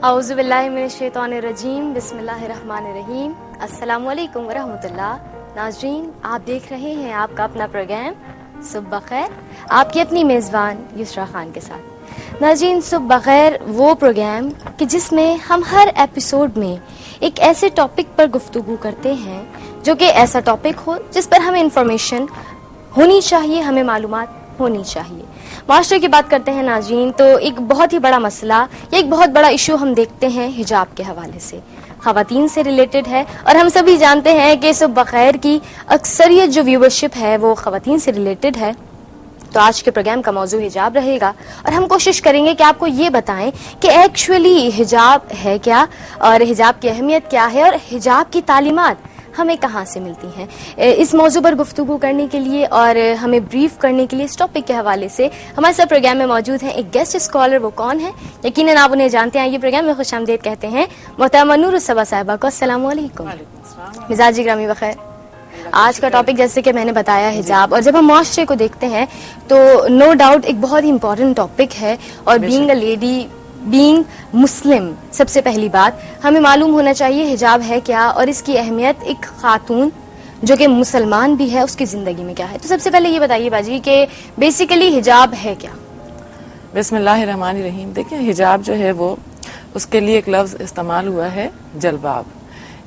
औज़ुबिल्लाहि मिनश्शैतानिर्रजीम बिस्मिल्लाहिर्रहमानिर्रहीम अस्सलामु अलैकुम वरहमतुल्लाह। नाज़रीन, आप देख रहे हैं आपका अपना प्रोग्राम सुबह खैर, आपकी अपनी मेज़बान युसरा खान के साथ। नाज़रीन, सुबह खैर वो प्रोग्राम कि जिसमें हम हर एपिसोड में एक ऐसे टॉपिक पर गुफ्तगू करते हैं जो कि ऐसा टॉपिक हो जिस पर हमें इंफॉर्मेशन होनी चाहिए, हमें मालूमात होनी चाहिए। मास्टर की बात करते हैं नाज़रीन, तो एक बहुत ही बड़ा मसला या एक बहुत बड़ा इशू हम देखते हैं हिजाब के हवाले से, ख़वातीन से रिलेटेड है। और हम सभी जानते हैं कि सुबह खैर की अक्सरियत जो व्यूवरशिप है वो ख़वातीन से रिलेटेड है। तो आज के प्रोग्राम का मौजू हिजाब रहेगा और हम कोशिश करेंगे कि आपको ये बताएं कि एक्चुअली हिजाब है क्या और हिजाब की अहमियत क्या है और हिजाब की तालीमात हमें कहाँ से मिलती हैं। इस मौजू पर गुफ्तगू करने के लिए और हमें ब्रीफ करने के लिए इस टॉपिक के हवाले से हमारे साथ प्रोग्राम में मौजूद हैं एक गेस्ट स्कॉलर। वो कौन है? यकीनन आप उन्हें जानते हैं। ये प्रोग्राम में खुशामदीद कहते हैं मोहतरमा नूर सबा साहिबा को। अस्सलाम वालेकुम। मिजाजी ग्रामी बखैर। आज का टॉपिक जैसे कि मैंने बताया हिजाब, और जब हम मुआशरे को देखते हैं तो नो डाउट एक बहुत ही इम्पोर्टेंट टॉपिक है। और बीइंग अ लेडी, बीइंग मुस्लिम, सबसे पहली बात हमें मालूम होना चाहिए हिजाब है क्या और इसकी अहमियत एक खातून जो कि मुसलमान भी है उसकी जिंदगी में क्या है। तो सबसे पहले ये बताइए बाजी कि बेसिकली हिजाब है क्या? बिस्मिल्लाहिर्रहमानिर्रहीम। देखिए, हिजाब जो है वो उसके लिए एक लफ्ज इस्तेमाल हुआ है जलबाब,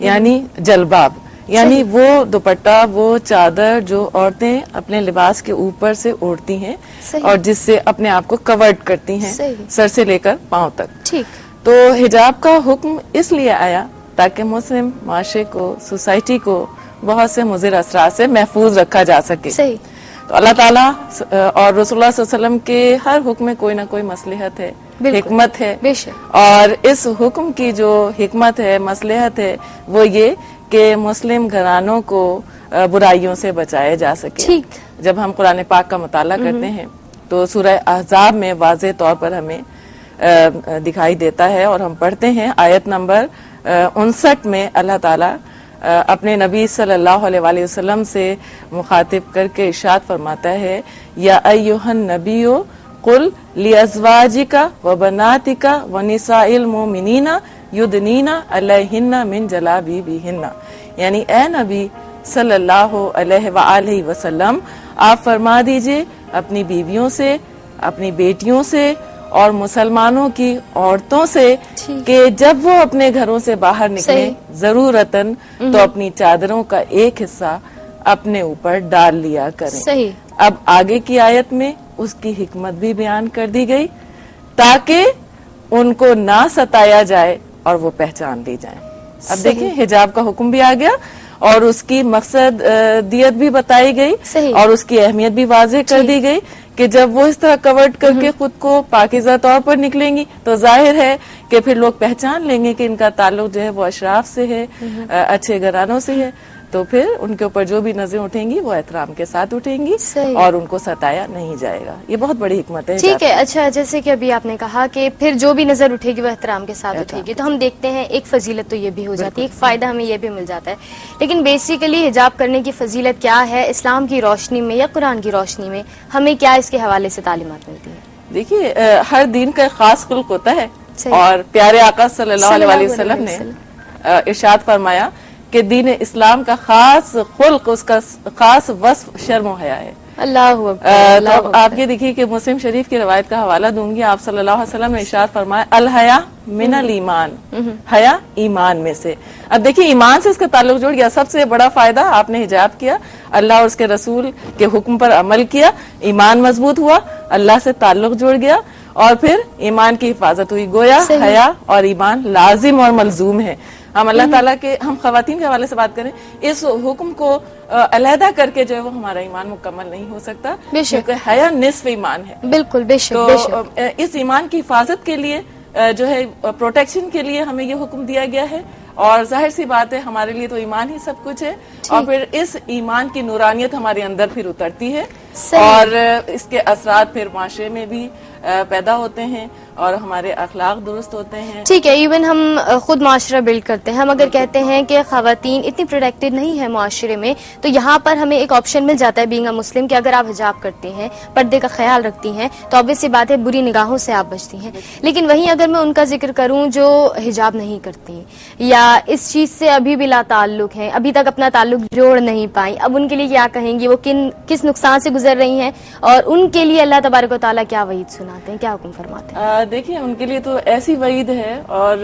यानी जलबाब यानी वो दुपट्टा, वो चादर जो औरतें अपने लिबास के ऊपर से ओढ़ती हैं और जिससे अपने आप को कवर्ड करती हैं सर से लेकर पांव तक। ठीक। तो हिजाब का हुक्म इसलिए आया ताकि मुस्लिम माशरे को, सोसाइटी को बहुत से मुज़िर असरात से महफूज रखा जा सके। सही। तो अल्लाह ताला और रसूलुल्लाह सल्लल्लाहु अलैहि वसल्लम के हर हुक्म में कोई ना कोई मसलहत है, हिकमत है। और इस हुक्म की जो हिकमत है, मसलहत है, वो ये कि मुस्लिम घरानों को बुराइयों से बचाया जा सके। ठीक। जब हम कुरान पाक का मुताला करते हैं तो सूरह अहज़ाब में वाज़ेह तौर पर हमें दिखाई देता है और हम पढ़ते हैं आयत नंबर 59 में अल्लाह ताला अपने नबी सल्लल्लाहु अलैहि वसल्लम से मुखातिब करके इरशाद फरमाता है, या अय्युहन नबियो कुल लिअज़वाजिका व बनातिका व निसाइल मोमिनीना युदनीना अलैहिन्ना मिन जलाबिबिहिन्ना। यानी ए नबी सल्लल्लाहु अलैहि वसल्लम, आप फरमा दीजिए अपनी बीवियों से, अपनी बेटियों से और मुसलमानों की औरतों से कि जब वो अपने घरों से बाहर निकले जरूरतन तो अपनी चादरों का एक हिस्सा अपने ऊपर डाल लिया करें। सही। अब आगे की आयत में उसकी हिकमत भी बयान कर दी गई ताकि उनको ना सताया जाए और वो पहचान ली जाए। अब देखिए, हिजाब का हुक्म भी आ गया और उसकी मकसद दियत भी बताई गई और उसकी अहमियत भी वाज़ेह कर दी गई कि जब वो इस तरह कवर्ड करके खुद को पाकीज़ा तौर पर निकलेंगी तो जाहिर है कि फिर लोग पहचान लेंगे कि इनका ताल्लुक जो है वो अशराफ से है, अच्छे घरानों से है। तो फिर उनके ऊपर जो भी नजरें उठेंगी वो एहतराम के साथ उठेंगी और उनको सताया नहीं जाएगा। ये बहुत बड़ी हिकमत है। ठीक है। अच्छा, जैसे कि अभी आपने कहा कि फिर जो भी नजर उठेगी वो एहतराम के साथ उठेगी, तो हम देखते हैं एक फजीलत तो ये भी हो जाती है, एक फायदा हमें ये भी मिल जाता है। लेकिन बेसिकली हिजाब करने की फजीलत क्या है इस्लाम की रोशनी में या कुरान की रोशनी में, हमें क्या इसके हवाले से तालीमात मिलती है? देखिए, हर दीन का खास खुल्क होता है और प्यारे आका सल्लल्लाहु अलैहि वसल्लम ने इरशाद फरमाया कि दीन इस्लाम का खास खुल्क, उसका खास वस्फ शर्म और हया है। अल्लाह तो आप ये देखिए कि मुस्लिम शरीफ की रवायत का हवाला दूंगी। आप सल्लल्लाहु अलैहि वसल्लम ने इरशाद फरमाया, अल हया मिनल ईमान, हया ईमान में से। अब देखिए, ईमान से इसका ताल्लुक जुड़ गया। सबसे बड़ा फायदा, आपने हिजाब किया, अल्लाह और उसके रसूल के हुक्म पर अमल किया, ईमान मजबूत हुआ, अल्लाह से ताल्लुक जुड़ गया और फिर ईमान की हिफाजत हुई। गोया हया और ईमान लाजिम और मलजूम है। हम अल्लाह ताला के, हम खवातीन के हवाले से बात करें, इस हुक्म को अलहदा करके जो है वो हमारा ईमान मुकम्मल नहीं हो सकता, क्योंकि हया निस्फ ईमान है। बिल्कुल, बेशक। तो इस ईमान की हिफाजत के लिए जो है, प्रोटेक्शन के लिए हमें ये हुक्म दिया गया है। और जाहिर सी बात है, हमारे लिए तो ईमान ही सब कुछ है और फिर इस ईमान की नूरानियत हमारे अंदर फिर उतरती है और इसके असरात फिर माशरे में भी पैदा होते हैं और हमारे अखलाक दुरुस्त होते हैं। ठीक है, इवन हम खुद माशरा बिल्ड करते हैं, हम अगर कहते हैं कि खवातीन इतनी प्रोटेक्टेड नहीं है माशरे में, तो यहाँ पर हमें एक ऑप्शन मिल जाता है बीइंग अ मुस्लिम कि अगर आप हिजाब करती हैं, पर्दे का ख्याल रखती हैं, तो ऑब्वियस सी बात है बुरी निगाहों से आप बचती हैं। लेकिन वहीं अगर मैं उनका जिक्र करूँ जो हिजाब नहीं करती या इस चीज से अभी भी लाताल्लुक हैं, अभी तक अपना ताल्लुक जोड़ नहीं पाई, अब उनके लिए क्या कहेंगी, वो किस नुकसान से गुजर रही हैं और उनके लिए अल्लाह तबारक व तआला क्या वईद सुनाते हैं, क्या हुक्म फरमाते हैं? देखिए, उनके लिए तो ऐसी वईद है और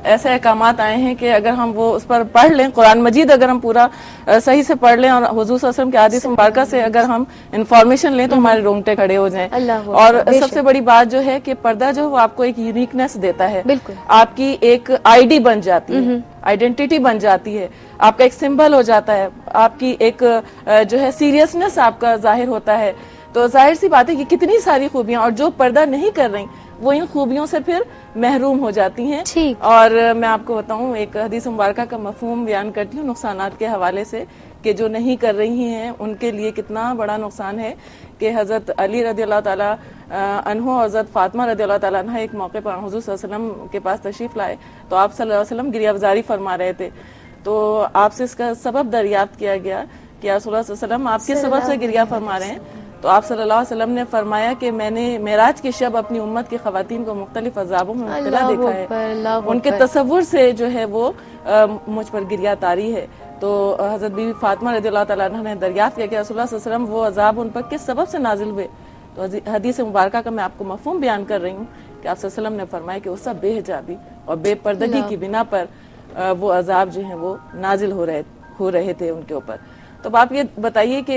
ऐसे अहकामात आए हैं कि अगर हम वो उस पर पढ़ लें, कुरान मजीद अगर हम पूरा सही से पढ़ लें और हुजूर सल्लल्लाहु अलैहि वसल्लम के हदीस मुबारका से अगर हम इंफॉर्मेशन लें तो हमारे रोंगटे खड़े हो जाएं। और सबसे बड़ी बात जो है कि पर्दा जो वो आपको एक यूनिकनेस देता है, आपकी एक आईडी बन जाती है, आइडेंटिटी बन जाती है, आपका एक सिंबल हो जाता है, आपकी एक जो है सीरियसनेस आपका जाहिर होता है। तो जाहिर सी बात है कि कितनी सारी खूबियां, और जो पर्दा नहीं कर रही वो इन खूबियों से फिर महरूम हो जाती हैं। और मैं आपको बताऊं, एक हदीस मुबारका का मफहूम बयान करती हूँ नुकसानात के हवाले से कि जो नहीं कर रही हैं उनके लिए कितना बड़ा नुकसान है। कि हजरत अली रदियल्लाहु ताला अन्हु और हजरत फातिमा रदियल्लाहु ताला अन्हा एक मौके पर हुजूर सल्लल्लाहु अलैहि वसल्लम के पास तशरीफ लाए, तो आप सल्लल्लाहु अलैहि वसल्लम गिरियावजारी फरमा रहे थे। तो आपसे इसका सबब दरियाफ्त किया गया कि या रसूलुल्लाह सल्लल्लाहु अलैहि वसल्लम आप किस सबब से गिरिया फरमा रहे हैं? तो आप सल्लल्लाहु अलैहि वसल्लम ने फरमाया कि मैंने मेराज की शब अपनी उम्मत की खवातीन को मुख्तलिफ अजाबों में मुब्तला देखा है, उनके तसव्वुर से जो है वो मुझ पर गिरिया तारी है। तो हजरत बीवी फातिमा रज़ियल्लाहु तआला अन्हा ने दरियाफ्त किया कि रसूलुल्लाह सल्लल्लाहु अलैहि वसल्लम वो अजाब उन पर किस सबब से नाजिल हुए? तो हदीस मुबारका का मैं आपको मफहूम बयान कर रही हूँ कि आप सल्लल्लाहु अलैहि वसल्लम ने फरमाया कि वो सब बेहिजाबी और बेपर्दगी की बिना पर वो अजाब जो है वो नाजिल हो रहे थे उनके ऊपर। तो आप ये बताइए कि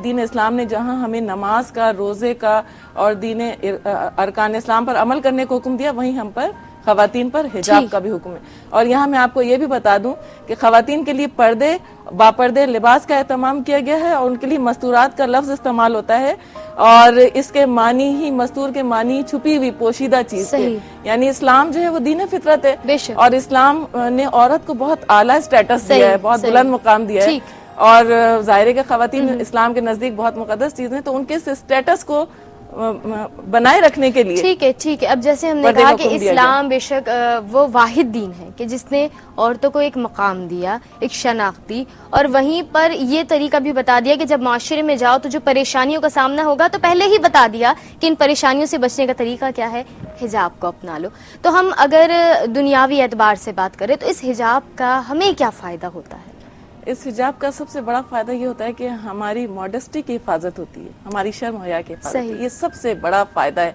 दीन इस्लाम ने जहां हमें नमाज का, रोजे का और दीन अरकान इस्लाम पर अमल करने को हुक्म दिया, वहीं हम पर खवातीन पर हिजाब का भी हुक्म है। और यहाँ मैं आपको ये भी बता दूं कि खवातीन के लिए पर्दे, बापर्दे लिबास का एहतमाम किया गया है और उनके लिए मस्तूरात का लफ्ज इस्तेमाल होता है और इसके मानी ही, मस्तूर के मानी छुपी हुई पोशीदा चीज है। यानी इस्लाम जो है वो दीन फितरत है और इस्लाम ने औरत को बहुत आला स्टेटस दिया है, बहुत बुलंद मुकाम दिया है और जाहिर है कि खवातीन इस्लाम के नजदीक बहुत मुकद्दस चीज है। तो उनके स्टेटस को बनाए रखने के लिए ठीक है। अब जैसे हमने कहा कि इस्लाम बेशक वो वाहिद दीन है कि जिसने औरतों को एक मकाम दिया, एक शनाख्त दी, और वहीं पर ये तरीका भी बता दिया कि जब माशरे में जाओ तो जो परेशानियों का सामना होगा तो पहले ही बता दिया कि इन परेशानियों से बचने का तरीका क्या है, हिजाब को अपना लो। तो हम अगर दुनियावी एतबार से बात करें तो इस हिजाब का हमें क्या फायदा होता है? इस हिजाब का सबसे बड़ा फायदा ये होता है कि हमारी मॉडेस्टी की हिफाजत होती है, हमारी शर्म हया की हिफाजत, ये सबसे बड़ा फायदा है।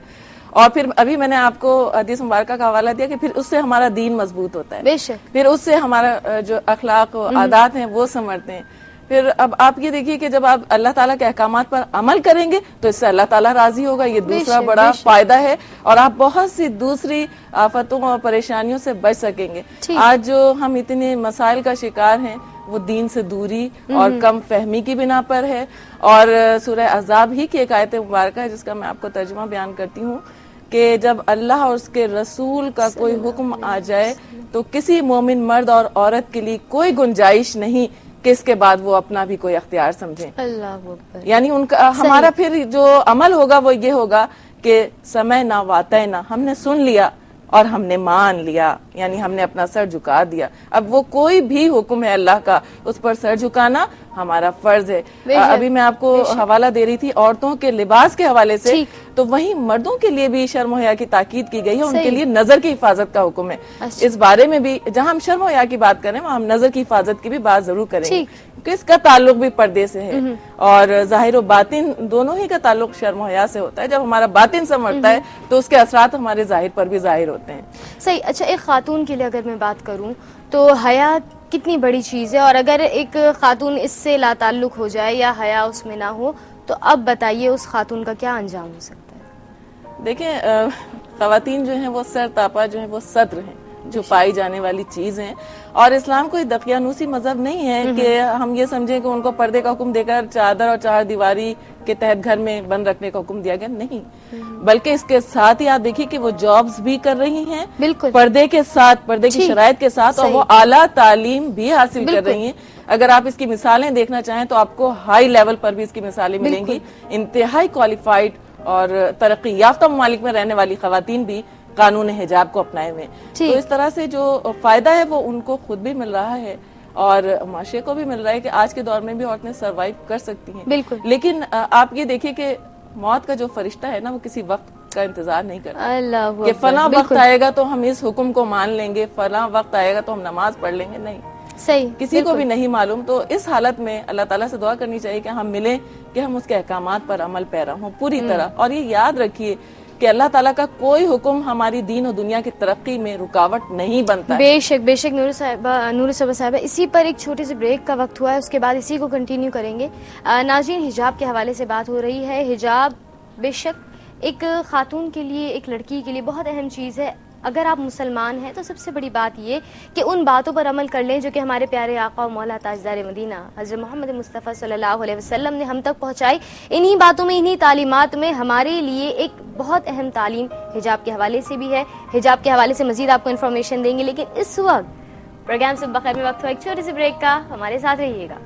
और फिर अभी मैंने आपको हदीस मुबारका का हवाला दिया कि फिर उससे हमारा दीन मजबूत होता है, फिर उससे हमारा जो अखलाक और आदात हैं वो संवरते हैं। फिर अब आप ये देखिए कि जब आप अल्लाह ताला के अहकामात पर अमल करेंगे तो इससे अल्लाह ताला राजी होगा, ये दूसरा बड़ा फायदा है और आप बहुत सी दूसरी आफतों और परेशानियों से बच सकेंगे। आज जो हम इतने मसाइल का शिकार हैं वो दीन से दूरी और कम फहमी की बिना पर है। और सूरह अज़ाब ही की एक आयत मुबारक है जिसका मैं आपको तर्जुमा बयान करती हूँ कि जब अल्लाह और उसके रसूल का कोई हुक्म आ जाए तो किसी मोमिन मर्द और औरत के लिए कोई गुंजाइश नहीं कि इसके बाद वो अपना भी कोई अख्तियार समझे। यानी उनका हमारा फिर जो अमल होगा वो ये होगा कि समय ना वातय ना, हमने सुन लिया और हमने मान लिया, यानी हमने अपना सर झुका दिया। अब वो कोई भी हुक्म है अल्लाह का, उस पर सर झुकाना हमारा फर्ज है। अभी मैं आपको हवाला दे रही थी औरतों के लिबास के हवाले से, तो वहीं मर्दों के लिए भी शर्म हया की ताकीद की गई है, उनके लिए नजर की हिफाजत का हुक्म है। इस बारे में भी जहां हम शर्म हया की बात करें वहां हम नजर की हिफाजत की भी बात जरूर करेंगे क्योंकि इसका ताल्लुक भी पर्दे से है और जाहिर व बातिन दोनों ही का ताल्लुक शर्म हया से होता है। जब हमारा बातिन संवरता है तो उसके असरात हमारे जाहिर पर भी जाहिर होते हैं। सही। अच्छा, एक खातून के लिए अगर मैं बात करूं तो हया कितनी बड़ी चीज है और अगर एक खातून इससे लाताल्लुक हो जाए या हया उसमें ना हो तो अब बताइए उस खातून का क्या अंजाम हो सकता है? देखिए, खवातीन जो हैं वो सर तापा जो है वो सत्र हैं, जो पाई जाने वाली चीज है और इस्लाम कोई दकियानूसी मजहब नहीं है कि हम ये समझें कि उनको पर्दे का हुक्म देकर चादर और चार दीवारी के तहत घर में बंद रखने का हुक्म दिया गया, नहीं। बल्कि इसके साथ ही आप देखिए कि वो जॉब्स भी कर रही हैं बिल्कुल पर्दे के साथ, पर्दे की शराइत के साथ, और वो आला तालीम भी हासिल कर रही हैं। अगर आप इसकी मिसालें देखना चाहें तो आपको हाई लेवल पर भी इसकी मिसालें मिलेंगी, इंतहाई क्वालिफाइड और तरक्की याफ्ता ममालिक में रहने वाली खवातीन भी कानून हिजाब को अपनाए हुए। तो इस तरह से जो फायदा है वो उनको खुद भी मिल रहा है और माशरे को भी मिल रहा है कि आज के दौर में भी औरतें सरवाइव कर सकती हैं। बिल्कुल। लेकिन आप ये देखिए कि मौत का जो फरिश्ता है ना, वो किसी वक्त का इंतजार नहीं करता कि फला वक्त आएगा तो हम इस हुक्म को मान लेंगे, फला वक्त आएगा तो हम नमाज पढ़ लेंगे, नहीं। सही, किसी को भी नहीं मालूम। तो इस हालत में अल्लाह ताला से दुआ करनी चाहिए कि हम मिले, कि हम उसके अहकामात पर अमल पैरा हों पूरी तरह। और ये याद रखिए कि अल्लाह ताला का कोई हुक्म हमारी दीन और दुनिया की तरक्की में रुकावट नहीं बनता है। बेशक बेशक। नूर साहबा, इसी पर एक छोटे से ब्रेक का वक्त हुआ है, उसके बाद इसी को कंटिन्यू करेंगे। नाज़रीन, हिजाब के हवाले से बात हो रही है। हिजाब बेशक एक खातून के लिए, एक लड़की के लिए बहुत अहम चीज़ है। अगर आप मुसलमान हैं तो सबसे बड़ी बात ये कि उन बातों पर अमल कर लें जो कि हमारे प्यारे आका और मौला ताजदार मदीना हज़रत मोहम्मद मुस्तफ़ा सल्लल्लाहु अलैहि वसल्लम ने हम तक पहुंचाई। इन्हीं बातों में, इन्हीं तालीमात में हमारे लिए एक बहुत अहम तालीम हिजाब के हवाले से भी है। हिजाब के हवाले से मजीद आपको इन्फॉर्मेशन देंगे, लेकिन इस वक्त प्रोग्राम सुबह खैर में वक्त हुआ एक छोटे से ब्रेक का। हमारे साथ रहिएगा।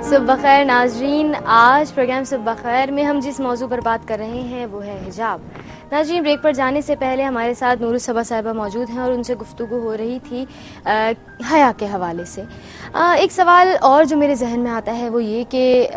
सुबह खैर नाजरीन, आज प्रोग्राम सुबह खैर में हम जिस मौजू पर बात कर रहे हैं वो है हिजाब। नाजरीन, ब्रेक पर जाने से पहले हमारे साथ नूर सबा साहिबा मौजूद हैं और उनसे गुफ्तगू हो रही थी हया के हवाले से। एक सवाल और जो मेरे जहन में आता है वो ये कि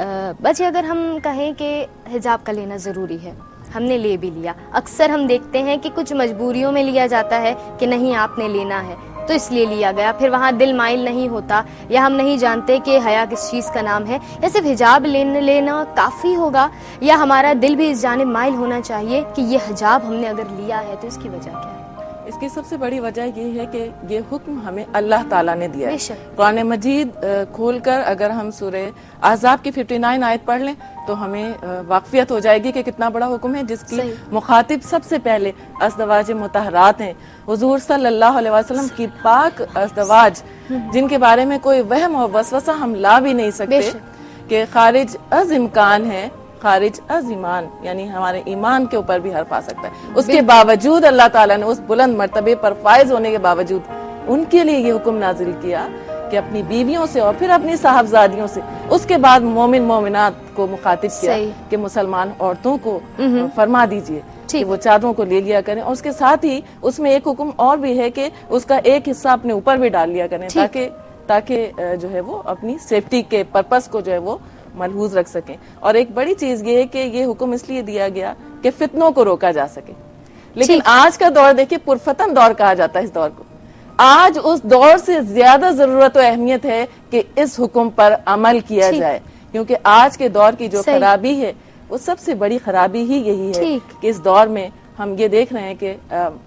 बच्चे, अगर हम कहें कि हिजाब का लेना ज़रूरी है, हमने ले भी लिया, अक्सर हम देखते हैं कि कुछ मजबूरियों में लिया जाता है कि नहीं आपने लेना है तो इसलिए लिया गया, फिर वहाँ दिल माइल नहीं होता या हम नहीं जानते कि हया किस चीज़ का नाम है, या सिर्फ हिजाब लेना काफ़ी होगा या हमारा दिल भी इस जानिब माइल होना चाहिए कि ये हिजाब हमने अगर लिया है तो इसकी वजह क्या है? इसकी सबसे बड़ी वजह ये है कि ये हुक्म हमें अल्लाह ताला ने दिया है। कुरान मजीद खोलकर अगर हम सूरह अहज़ाब की 59 आयत पढ़ लें तो हमें वाक़फियत हो जाएगी कि कितना बड़ा हुक्म है, जिसकी मुखातिब सबसे पहले अज़दवाज मुतहरात हैं, हुज़ूर सल्लल्लाहु अलैहि वसल्लम की पाक अज़दवाज, जिनके बारे में कोई वहम और वसवसा हम ला भी नहीं सकते कि खारिज अज़ इम्कान है, खारिज अज़ ईमान, यानी हमारे ईमान के ऊपर भी हर्फ आ सकता है। उसके बावजूद अल्लाह ताला ने उस बुलंद मर्तबे पर फायज होने के बावजूद उनके लिए ये हुक्म नाजिल किया कि अपनी बीवियों से और फिर अपनी साहबजादियों से, उसके बाद मोमिन मोमिनात को मुखातिब किया कि मुसलमान औरतों को फरमा दीजिए कि वो चादरों को ले लिया करें। और उसके साथ ही उसमें एक हुक्म और भी है कि उसका एक हिस्सा अपने ऊपर भी डाल लिया करें, ताकि जो है वो अपनी सेफ्टी के पर्पस को जो है वो मलहूज रख सकें। और एक बड़ी चीज ये है कि ये हुक्म इसलिए दिया गया कि फितनों को रोका जा सके। लेकिन आज का दौर देखिए, पुरफतन दौर कहा जाता है इस दौर को। आज उस दौर से ज्यादा जरूरत और अहमियत है कि इस हुक्म पर अमल किया जाए, क्योंकि आज के दौर की जो खराबी है वो सबसे बड़ी खराबी ही यही है कि इस दौर में हम ये देख रहे हैं कि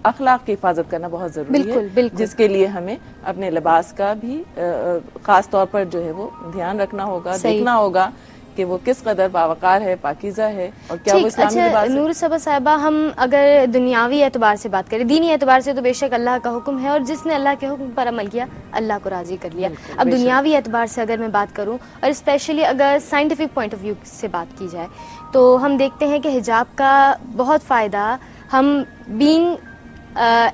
अखलाक की हिफाजत करना बहुत जरूरी है, जिसके लिए हमें अपने लिबास का भी खास तौर पर जो है वो ध्यान रखना होगा, देखना होगा कि वो किस कदर बावकार है, पाकीज़ा है और क्या वो इस्लामी लिबास है। नूर सबा साहिबा, हम अगर दुनियावी एतबार से बात करें, दीनी एतबार से तो बेशक अल्लाह का हुक्म है और जिसने अल्लाह के हुक्म पर अमल किया अल्लाह को राजी कर लिया। अब दुनियावी एतबार से अगर मैं बात करूं और स्पेशली अगर साइंटिफिक पॉइंट ऑफ व्यू से बात की जाए तो हम देखते हैं कि हिजाब का बहुत फ़ायदा हम बीइंग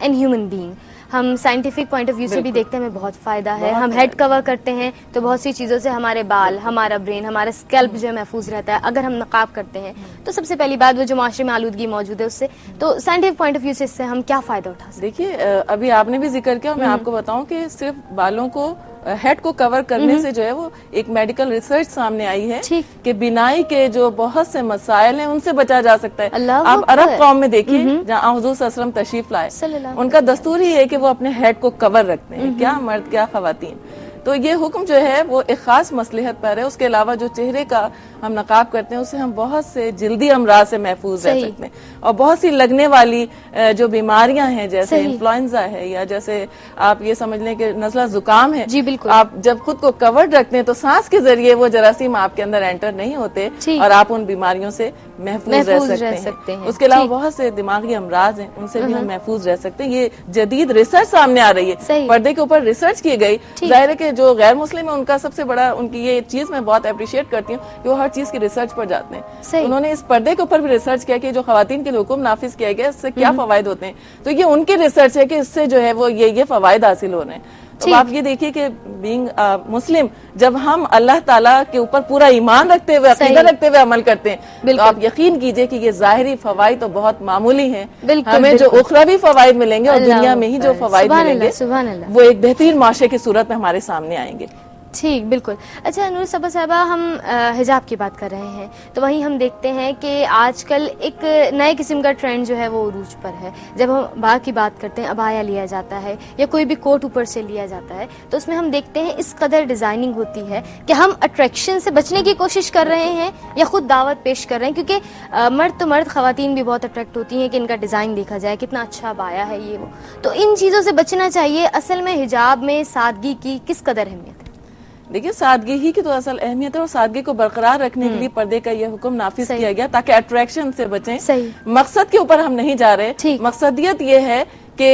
एन ह्यूमन बीइंग, हम साइंटिफिक पॉइंट ऑफ व्यू से भी देखते हैं हमें बहुत फायदा है। हम हेड कवर करते हैं तो बहुत सी चीज़ों से हमारे बाल, हमारा ब्रेन, हमारा स्कैल्प जो है महफूज रहता है। अगर हम नकाब करते हैं तो सबसे पहली बात वो जो माशरे में आलूदगी मौजूद है उससे, तो साइंटिफिक पॉइंट ऑफ व्यू से इससे हम क्या फायदा उठा सकते हैं? देखिए, अभी आपने भी जिक्र किया, मैं आपको बताऊं कि सिर्फ बालों को, हेड को कवर करने से जो है वो एक मेडिकल रिसर्च सामने आई है कि बिनाई के जो बहुत से मसाइल हैं उनसे बचा जा सकता है। आप अरब कौम में देखिए जहाँ हुजूर सल्लल्लाहु अलैहि वसल्लम तशरीफ लाए, उनका दस्तूर ही है कि वो अपने हेड को कवर रखते हैं, क्या मर्द क्या खवातीन। तो ये हुक्म जो है वो एक खास मसलहत पर है। उसके अलावा जो चेहरे का हम नकाब करते हैं उससे हम बहुत से जल्दी अमराज से महफूज रह सकते हैं, और बहुत सी लगने वाली जो बीमारियां हैं जैसे इन्फ्लुएंजा है या जैसे आप ये समझ लें कि नज़ला जुकाम है, जी बिल्कुल, आप जब खुद को कवर्ड रखते हैं तो सांस के जरिए वो जरासीम आपके अंदर एंटर नहीं होते और आप उन बीमारियों से महफूज रह सकते हैं। उसके अलावा बहुत से दिमागी अमराज हैं, उनसे भी हम महफूज रह सकते हैं। ये जदीद रिसर्च सामने आ रही है, पर्दे के ऊपर रिसर्च की गई। जाहिर है कि जो गैर मुस्लिम है उनका सबसे बड़ा, उनकी ये चीज मैं बहुत अप्रिशिएट करती हूँ कि वो हर चीज की रिसर्च पर जाते हैं। उन्होंने इस पर्दे के ऊपर भी रिसर्च किया कि जो खवातीन के लिए हुक्म नाफिज किया गया इससे क्या फवायद होते हैं, तो ये उनकी रिसर्च है कि इससे जो है वो ये फवायद हासिल हो रहे हैं। तो आप ये देखिए कि बीइंग मुस्लिम, जब हम अल्लाह ताला के ऊपर पूरा ईमान रखते हुए, अकीदा रखते हुए अमल करते हैं, तो आप यकीन कीजिए कि ये जाहिरी फवायद तो बहुत मामूली हैं। हमें जो उखरवी फवायद मिलेंगे और दुनिया में ही जो फवायद मिलेंगे वो एक बेहतरीन माशरे की सूरत में हमारे सामने आएंगे। ठीक, बिल्कुल। अच्छा नूर सबा साहबा, हम हिजाब की बात कर रहे हैं तो वहीं हम देखते हैं कि आजकल एक नए किस्म का ट्रेंड जो है वो उरूज पर है। जब हम बाहर की बात करते हैं, अबाया लिया जाता है या कोई भी कोट ऊपर से लिया जाता है, तो उसमें हम देखते हैं इस कदर डिजाइनिंग होती है कि हम अट्रैक्शन से बचने की कोशिश कर रहे हैं या खुद दावत पेश कर रहे हैं, क्योंकि मर्द तो मर्द, खवातीन भी बहुत अट्रैक्ट होती हैं कि इनका डिजाइन देखा जाए, कितना अच्छा अबाया है ये वो। तो इन चीजों से बचना चाहिए। असल में हिजाब में सादगी की किस कदर अहमियत है? देखिए, सादगी ही की तो असल अहमियत है, और सादगी को बरकरार रखने के लिए पर्दे का यह हुक्म नाफिज किया गया ताकि अट्रैक्शन से बचें। मकसद के ऊपर हम नहीं जा रहे, मकसदियत ये है कि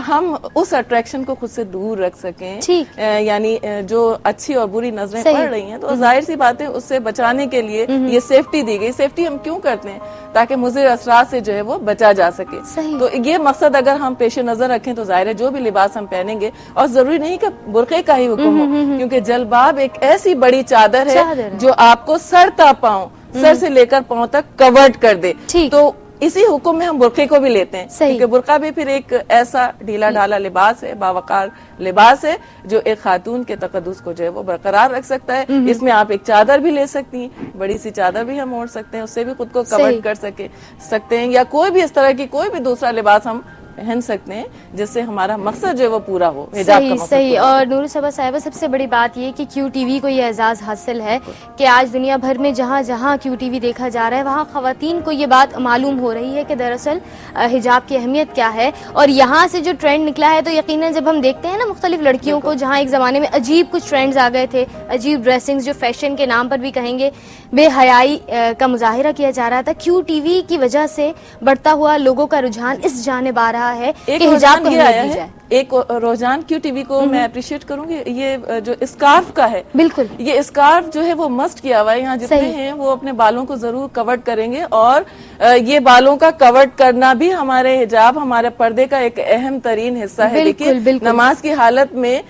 हम उस अट्रैक्शन को खुद से दूर रख सकें। यानी जो अच्छी और बुरी नजरें पड़ रही हैं तो जाहिर सी बात है उससे बचाने के लिए ये सेफ्टी दी गई। सेफ्टी हम क्यों करते हैं? ताकि मुज़िर असरात से जो है वो बचा जा सके। तो ये मकसद अगर हम पेश नजर रखें तो जाहिर है जो भी लिबास हम पहनेंगे, और जरूरी नहीं कि बुर्के का ही हुक्म हो, क्योंकि जलबाब एक ऐसी बड़ी चादर है जो आपको सर ता पांव, सर से लेकर पांव तक कवर्ड कर दे। तो इसी हुक्म में हम बुर्के को भी लेते हैं, क्योंकि बुर्का भी फिर एक ऐसा ढीला ढाला लिबास है, बावकार लिबास है, जो एक खातून के तकद्दुस को जो है वो बरकरार रख सकता है। इसमें आप एक चादर भी ले सकती हैं, बड़ी सी चादर भी हम ओढ़ सकते हैं, उससे भी खुद को कवर कर सकते हैं, या कोई भी इस तरह की कोई भी दूसरा लिबास हम पहन सकते हैं जिससे हमारा मकसद जो है वो पूरा हो, हिजाब का मकसद। सही। और नूर सबा साहिबा, सबसे बड़ी बात ये कि QTV को ये एजाज हासिल है कि आज दुनिया भर में जहाँ जहाँ QTV देखा जा रहा है वहाँ खवातीन को ये बात मालूम हो रही है कि दरअसल हिजाब की अहमियत क्या है। और यहाँ से जो ट्रेंड निकला है तो यकीनन जब हम देखते हैं ना मुख्तलिफ लड़कियों को, जहाँ एक जमाने में अजीब कुछ ट्रेंड्स आ गए थे, अजीब ड्रेसिंग्स जो फैशन के नाम पर भी कहेंगे बेहयाई का मुजाहिरा किया जा रहा था, QTV की वजह से बढ़ता हुआ लोगों का रुझान इस जानिब आ रहा है कि हिजाब को आया है। एक रुझान QTV को मैं अप्रिशिएट करूंगी, ये जो स्कार्फ का है, बिल्कुल ये स्कार्फ जो है वो मस्ट किया हुआ है। यहाँ जितने हैं वो अपने बालों को जरूर कवर्ड करेंगे, और ये बालों का कवर्ड करना भी हमारे हिजाब, हमारे पर्दे का एक अहम तरीन हिस्सा है। देखिए, नमाज की हालत में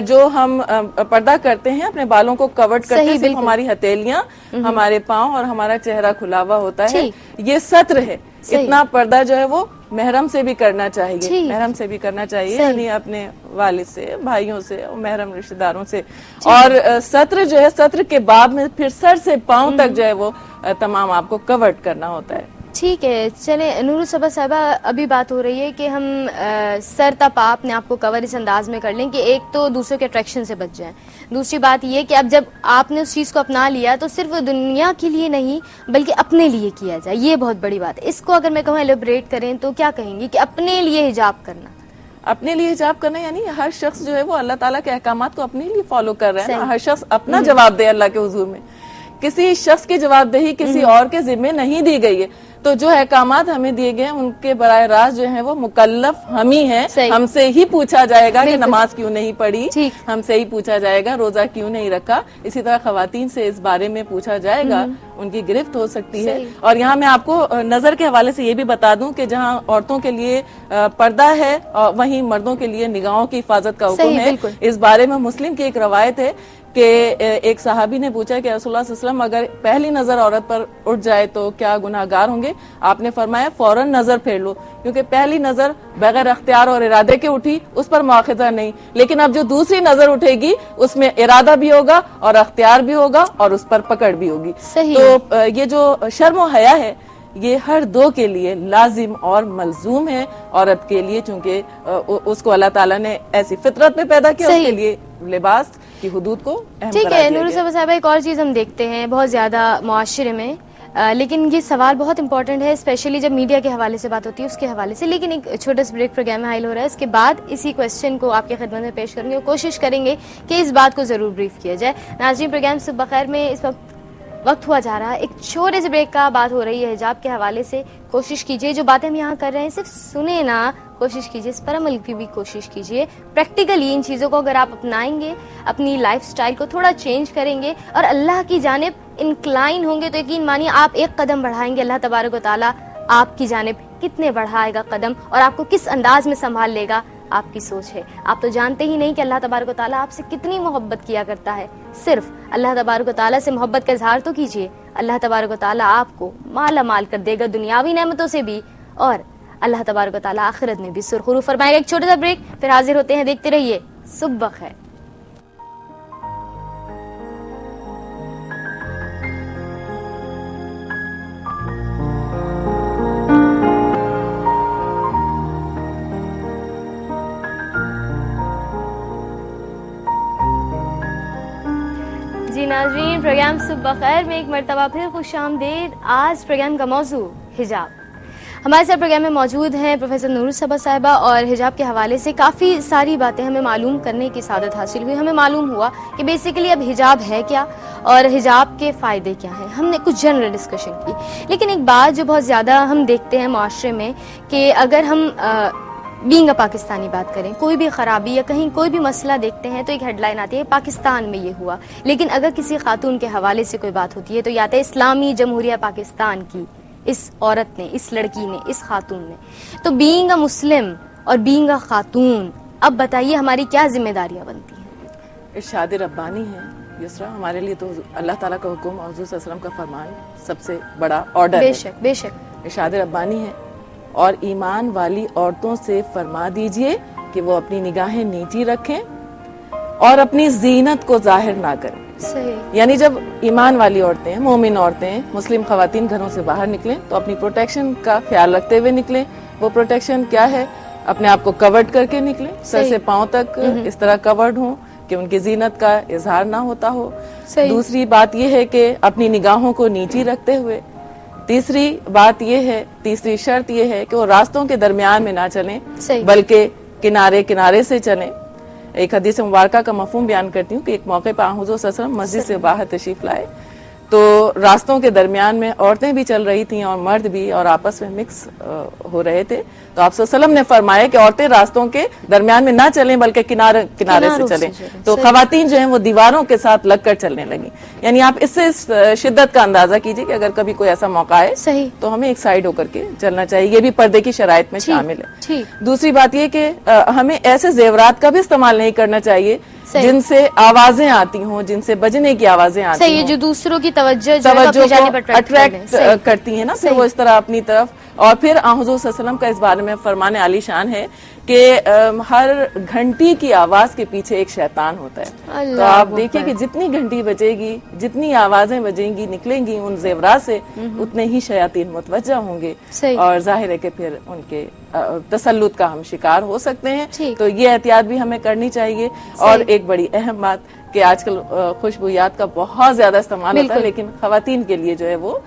जो हम पर्दा करते हैं, अपने बालों को कवर्ड करते हैं, सिर्फ हमारी हथेलियां, हमारे पाँव और हमारा चेहरा खुला हुआ होता है। ये सत्र है। इतना पर्दा जो है वो महरम से भी करना चाहिए, महरम से भी करना चाहिए, यानी अपने वालिद से, भाइयों से, महरम रिश्तेदारों से। और सत्र जो है, सत्र के बाद में फिर सर से पांव तक जो है वो तमाम आपको कवर्ड करना होता है। ठीक है, चले नूर सबा साहिबा, अभी बात हो रही है कि हम सर तक अपने आप को कवर इस अंदाज में कर लें कि एक तो दूसरों के अट्रैक्शन से बच जाएं। दूसरी बात ये कि अब जब आपने उस चीज को अपना लिया तो सिर्फ दुनिया के लिए नहीं बल्कि अपने लिए किया जाए, ये बहुत बड़ी बात है। इसको अगर मैं कहूँ एलिब्रेट करें तो क्या कहेंगे कि अपने लिए हिजाब करना? अपने लिए हिजाब करना यानी हर शख्स जो है वो अल्लाह ताला के अहकामात को अपने लिए फॉलो कर रहा है। हर शख्स अपना जवाब दे अल्लाह के हुजूर में। किसी शख्स की जवाबदेही किसी और के जिम्मे नहीं दी गई है। तो जो अहकामात हमें दिए गए हैं उनके बराह रास्त जो है वो मुकल्लफ हम ही हैं। हमसे ही पूछा जाएगा कि नमाज क्यों नहीं पढ़ी, हमसे ही पूछा जाएगा रोजा क्यों नहीं रखा। इसी तरह खवातीन से इस बारे में पूछा जाएगा, उनकी गिरफ्त हो सकती है। और यहाँ मैं आपको नजर के हवाले से ये भी बता दूं कि जहाँ औरतों के लिए पर्दा है वहीं मर्दों के लिए निगाहों की हिफाजत का हुक्म है। इस बारे में मुस्लिम की एक रवायत है कि एक सहाबी ने पूछा कि रसूलुल्लाह सल्लल्लाहु अलैहि वसल्लम अगर पहली नजर औरत पर उठ जाए तो क्या गुनाहगार होंगे? आपने फरमाया फौरन नजर फेर लो, क्योंकि पहली नजर बगैर अख्तियार और इरादे के उठी उस पर मुआखजा नहीं, लेकिन अब जो दूसरी नजर उठेगी उसमें इरादा भी होगा और अख्तियार भी होगा और उस पर पकड़ भी होगी। तो ये जो शर्म और हया है ये हर दो के लिए लाजिम और मलजूम है। औरत के लिए चूंकि उसको अल्लाह ताला ने ऐसी फितरत में पैदा किया, उसके लिए लिबास की हुदूद को अहम ठीक करार है। दिया नूर गया। साहब, एक और चीज़ हम देखते हैं बहुत ज़्यादा मुआशरे में, लेकिन ये सवाल बहुत इंपॉर्टेंट है, स्पेशली जब मीडिया के हवाले से बात होती है उसके हवाले से। लेकिन एक छोटा सा ब्रेक प्रोग्राम में हाइल हो रहा है, इसके बाद इसी क्वेश्चन को आपके खिदमत में पेश करेंगे और कोशिश करेंगे कि इस बात को ज़रूर ब्रीफ किया जाए। नाज़रीन, प्रोग्राम सुबह खैर में इस वक्त हुआ जा रहा है, एक छोटे से ब्रेक का बात हो रही है हिजाब के हवाले से। कोशिश कीजिए जो बातें हम यहाँ कर रहे हैं सिर्फ सुने ना, कोशिश कीजिए इस पर अमल की भी कोशिश कीजिए। प्रैक्टिकली इन चीज़ों को अगर आप अपनाएंगे, अपनी लाइफस्टाइल को थोड़ा चेंज करेंगे और अल्लाह की जानिब इंक्लाइन होंगे, तो यकीन मानिए आप एक कदम बढ़ाएंगे, अल्लाह तबारक व तआला आपकी जानिब कितने बढ़ाएगा कदम और आपको किस अंदाज में संभाल लेगा, आपकी सोच है। आप तो जानते ही नहीं कि अल्लाह तबारक व तआला आपसे कितनी मोहब्बत किया करता है। सिर्फ अल्लाह तबारक व तआला से मोहब्बत का इजहार तो कीजिए, अल्लाह तबारक व तआला आपको माला माल कर देगा दुनियावी नेमतों से भी, और अल्लाह तबारक व तआला आखिरत में भी सुरखुरू फरमाएगा। एक छोटा सा ब्रेक, फिर हाजिर होते हैं। देखते रहिए सुबह खैर। जी नाज़रीन, प्रोग्राम सुबह खैर में एक मरतबा फिर खुशामदीद। आज प्रोग्राम का मौजू हिजाब। हमारे साथ प्रोग्राम में मौजूद हैं प्रोफेसर नूर सबा साहिबा, और हिजाब के हवाले से काफ़ी सारी बातें हमें मालूम करने की सादत हासिल हुई। हमें मालूम हुआ कि बेसिकली अब हिजाब है क्या और हिजाब के फ़ायदे क्या हैं। हमने कुछ जनरल डिस्कशन की, लेकिन एक बात जो बहुत ज़्यादा हम देखते हैं माशरे में कि अगर हम बीइंग अ पाकिस्तानी बात करें, कोई भी खराबी या कहीं कोई भी मसला देखते हैं तो एक हेडलाइन आती है पाकिस्तान में ये हुआ। लेकिन अगर किसी खातून के हवाले से कोई बात होती है तो या तो इस्लामी जमहूरिया पाकिस्तान की इस औरत ने, इस लड़की ने, इस खातून ने। तो बीइंग अ मुस्लिम और बीइंग अ खातून, अब बताइए हमारी क्या जिम्मेदारियां बनती हैं? इरशाद रब्बानी है युसरा, हमारे लिए तो अल्लाह ताला का हुक्म और हुज़ूर सल्लल्लाहु अलैहि वसल्लम का फरमान सबसे बड़ा ऑर्डर है। बेशक बेशक इरशाद रब्बानी है। और ईमान वाली औरतों से फरमा दीजिए कि वो अपनी निगाहें नीची रखें और अपनी जीनत को जाहिर ना करें। सही। यानी जब ईमान वाली औरतें, मोमिन औरतें, मुस्लिम खवातीन घरों से बाहर निकलें तो अपनी प्रोटेक्शन का ख्याल रखते हुए निकलें। वो प्रोटेक्शन क्या है? अपने आप को कवर्ड करके निकलें, सर से पांव तक इस तरह कवर्ड हों कि उनकी जीनत का इजहार ना होता हो। दूसरी बात यह है कि अपनी निगाहों को नीची रखते हुए। तीसरी बात यह है, तीसरी शर्त यह है कि वो रास्तों के दरमियान में ना चलें, बल्कि किनारे किनारे से चलें। एक हदीस मुबारका का मफहूम बयान करती हूँ कि एक मौके पर हुज़ूर सल्लल्लाहु अलैहि वसल्लम मस्जिद से बाहर तशरीफ लाए तो रास्तों के दरमियान में औरतें भी चल रही थीं और मर्द भी, और आपस में मिक्स हो रहे थे। तो आप सल्लल्लाहु अलैहि वसल्लम ने फरमाया कि औरतें रास्तों के दरमियान में ना चलें बल्कि किनारे किनारे से चलें। तो खवातीन जो हैं वो दीवारों के साथ लगकर चलने लगी। यानी आप इससे शिद्दत का अंदाजा कीजिए कि अगर कभी कोई ऐसा मौका आए तो हमें एक साइड होकर के चलना चाहिए। ये भी पर्दे की शराइत में शामिल है। दूसरी बात ये कि हमें ऐसे जेवरात का भी इस्तेमाल नहीं करना चाहिए जिनसे आवाजें आती हों, जिनसे बजने की आवाजें आती हों, जो दूसरों की तवज्जो को अट्रैक्ट करती है ना, फिर वो इस तरह अपनी तरफ। और फिर हुज़ूर सल्लल्लाहु अलैहि वसल्लम का इस बारे में फरमान आलीशान है कि हर घंटी की आवाज के पीछे एक शैतान होता है। तो आप देखिए कि जितनी घंटी बजेगी, जितनी आवाजें बजेंगी, निकलेंगी उन जेवरात से, उतने ही शयातीन मुतवज्जा होंगे और जाहिर है कि फिर उनके तसल्लुत का हम शिकार हो सकते हैं। तो ये एहतियात भी हमें करनी चाहिए। और एक बड़ी अहम बात कि आजकल खुशबूयात का बहुत ज्यादा इस्तेमाल होता है, लेकिन खवातीन के लिए जो है वो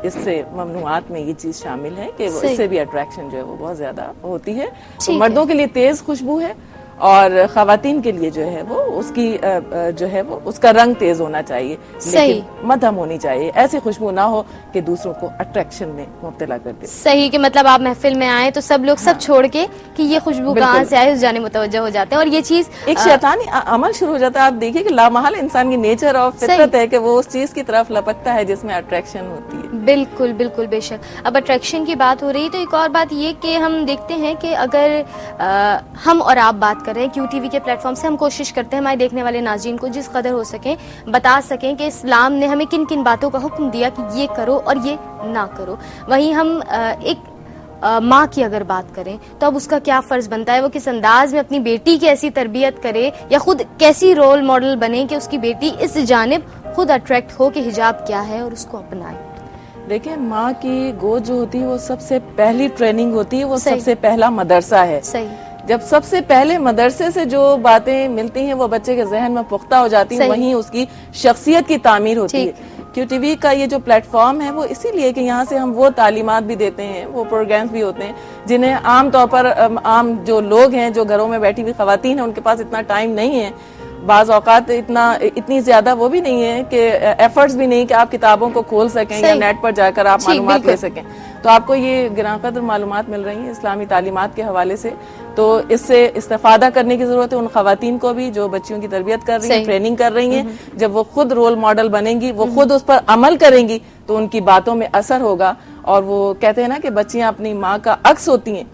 इससे ममनुआत में ये चीज शामिल है कि इससे भी अट्रैक्शन जो है वो बहुत ज्यादा होती है। तो मर्दों के लिए तेज खुशबू है और खवातीन के लिए जो है वो उसकी जो है वो उसका रंग तेज होना चाहिए, लेकिन मध्यम होनी चाहिए। ऐसी खुशबू ना हो कि दूसरों को अट्रैक्शन में मुब्तला कर दे। सही कि मतलब आप महफिल में आए तो सब लोग सब छोड़ के कि ये खुशबू कहाँ से आई उस जाने मुतवज्जह हो जाते हैं। और ये चीज एक शैतानी अमल शुरू हो जाता है। आप देखिए कि लामहल इंसान की नेचर और फितरत है कि वो उस चीज की तरफ लपकता है जिसमें अट्रैक्शन होती है। बिल्कुल बिल्कुल बेशक। अब अट्रैक्शन की बात हो रही तो एक और बात ये कि हम देखते हैं कि अगर हम और आप बात कर रहे हैं QTV के प्लेटफॉर्म से, हम कोशिश करते हैं हमारे देखने वाले नाज़रीन को जिस कदर हो सके बता सकें कि इस्लाम ने हमें किन किन बातों का हुक्म दिया कि ये करो और ये ना करो। वहीं हम एक माँ की अगर बात करें तो अब उसका क्या फर्ज बनता है, वो किस अंदाज में अपनी बेटी की ऐसी तरबियत करे या खुद कैसी रोल मॉडल बने कि उसकी बेटी इस जानिब खुद अट्रैक्ट हो कि हिजाब क्या है और उसको अपनाए। देखिए, माँ की गोद जो होती है वो सबसे पहली ट्रेनिंग होती है, वो सही। सबसे पहला मदरसा है। सही। जब सबसे पहले मदरसे से जो बातें मिलती हैं वो बच्चे के जहन में पुख्ता हो जाती हैं, वहीं उसकी शख्सियत की तामीर होती है। QTV का ये जो प्लेटफॉर्म है वो इसीलिए कि यहाँ से हम वो तालीमात भी देते हैं, वो प्रोग्राम्स भी होते हैं जिन्हें आम तौर पर आम जो लोग हैं, जो घरों में बैठी हुई खवातीन हैं, उनके पास इतना टाइम नहीं है, बाज औकात इतनी ज्यादा वो भी नहीं है कि एफर्ट्स भी नहीं कि आप किताबों को खोल सकें या नेट पर जाकर आप मालूमात ले सकें। तो आपको ये गिरांकदर मालूमात मिल रही हैं इस्लामी तालीमात के हवाले से, तो इससे इस्तेफादा करने की जरूरत है उन खवातीन को भी जो बच्चियों की तरबियत कर रही हैं, ट्रेनिंग कर रही हैं। जब वो खुद रोल मॉडल बनेंगी, वो खुद उस पर अमल करेंगी, तो उनकी बातों में असर होगा। और वो कहते हैं ना कि बच्चियां अपनी माँ का अक्स होती हैं,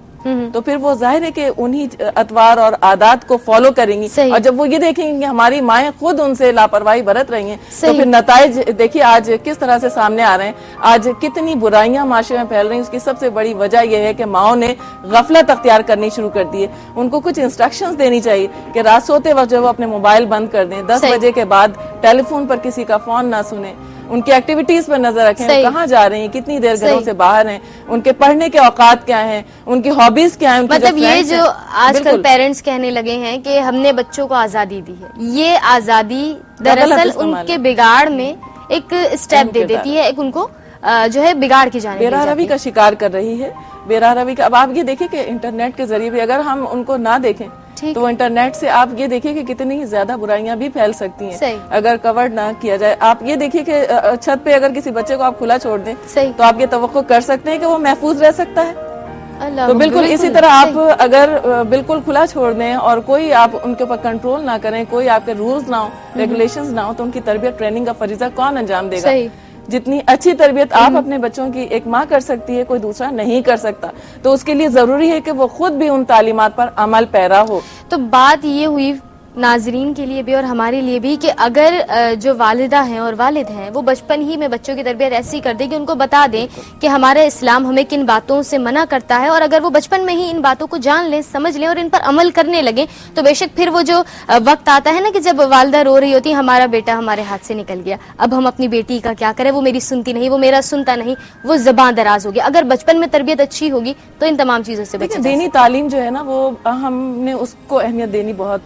तो फिर वो जाहिर है कि उन्हीं अतवार और आदात को फॉलो करेंगी। और जब वो ये देखेंगे कि हमारी माएं खुद उनसे लापरवाही बरत रही हैं, तो फिर नताइज देखिए आज किस तरह से सामने आ रहे हैं। आज कितनी बुराइयां माशरे में फैल रही हैं, उसकी सबसे बड़ी वजह यह है कि माओ ने गफलत अख्तियार करनी शुरू कर दी है। उनको कुछ इंस्ट्रक्शंस देनी चाहिए कि रात सोते वक्त जो वो अपने मोबाइल बंद कर दें, 10 बजे के बाद टेलीफोन पर किसी का फोन ना सुने, उनकी एक्टिविटीज पर नजर रखें, कहाँ जा रहे हैं, कितनी देर घरों से बाहर हैं, उनके पढ़ने के औकात क्या हैं, उनकी हॉबीज क्या हैं। मतलब ये जो आजकल पेरेंट्स कहने लगे हैं कि हमने बच्चों को आजादी दी है, ये आजादी दरअसल उनके बिगाड़ में एक स्टेप दे देती है, एक उनको जो है बिगाड़ की जाने बेरारवी का शिकार कर रही है। बेरारवी का अब आप ये देखिए कि इंटरनेट के जरिए भी अगर हम उनको ना देखें तो इंटरनेट से आप ये देखिए कि कितनी ज्यादा बुराइयां भी फैल सकती हैं अगर कवर ना किया जाए। आप ये देखिए कि छत पे अगर किसी बच्चे को आप खुला छोड़ दें तो आप ये तवक्को कर सकते हैं कि वो महफूज रह सकता है। तो बिल्कुल इसी तरह आप अगर बिल्कुल खुला छोड़ दें और कोई आप उनके ऊपर कंट्रोल ना करें, कोई आपके रूल्स ना हो, रेगुलेशंस ना हो, तो उनकी तरबियत ट्रेनिंग का फरीजा कौन अंजाम देगा? जितनी अच्छी तरबियत आप अपने बच्चों की एक माँ कर सकती है, कोई दूसरा नहीं कर सकता। तो उसके लिए जरूरी है कि वो खुद भी उन तालीमात पर अमल पैरा हो। तो बात ये हुई नाजरीन के लिए भी और हमारे लिए भी कि अगर जो वालिदा हैं और वालिद हैं वो बचपन ही में बच्चों की तरबियत ऐसी कर दें कि उनको बता दें कि हमारा इस्लाम हमें किन बातों से मना करता है, और अगर वो बचपन में ही इन बातों को जान लें, समझ लें और इन पर अमल करने लगे, तो बेशक फिर वो जो वक्त आता है ना कि जब वालिदा रो रही होती है हमारा बेटा हमारे हाथ से निकल गया, अब हम अपनी बेटी का क्या करें, वो मेरी सुनती नहीं, वो मेरा सुनता नहीं, वो ज़बान दराज हो गया। अगर बचपन में तरबियत अच्छी होगी तो इन तमाम चीजों से बचा। दीनी तालीम जो है ना वो हमने उसको अहमियत देनी बहुत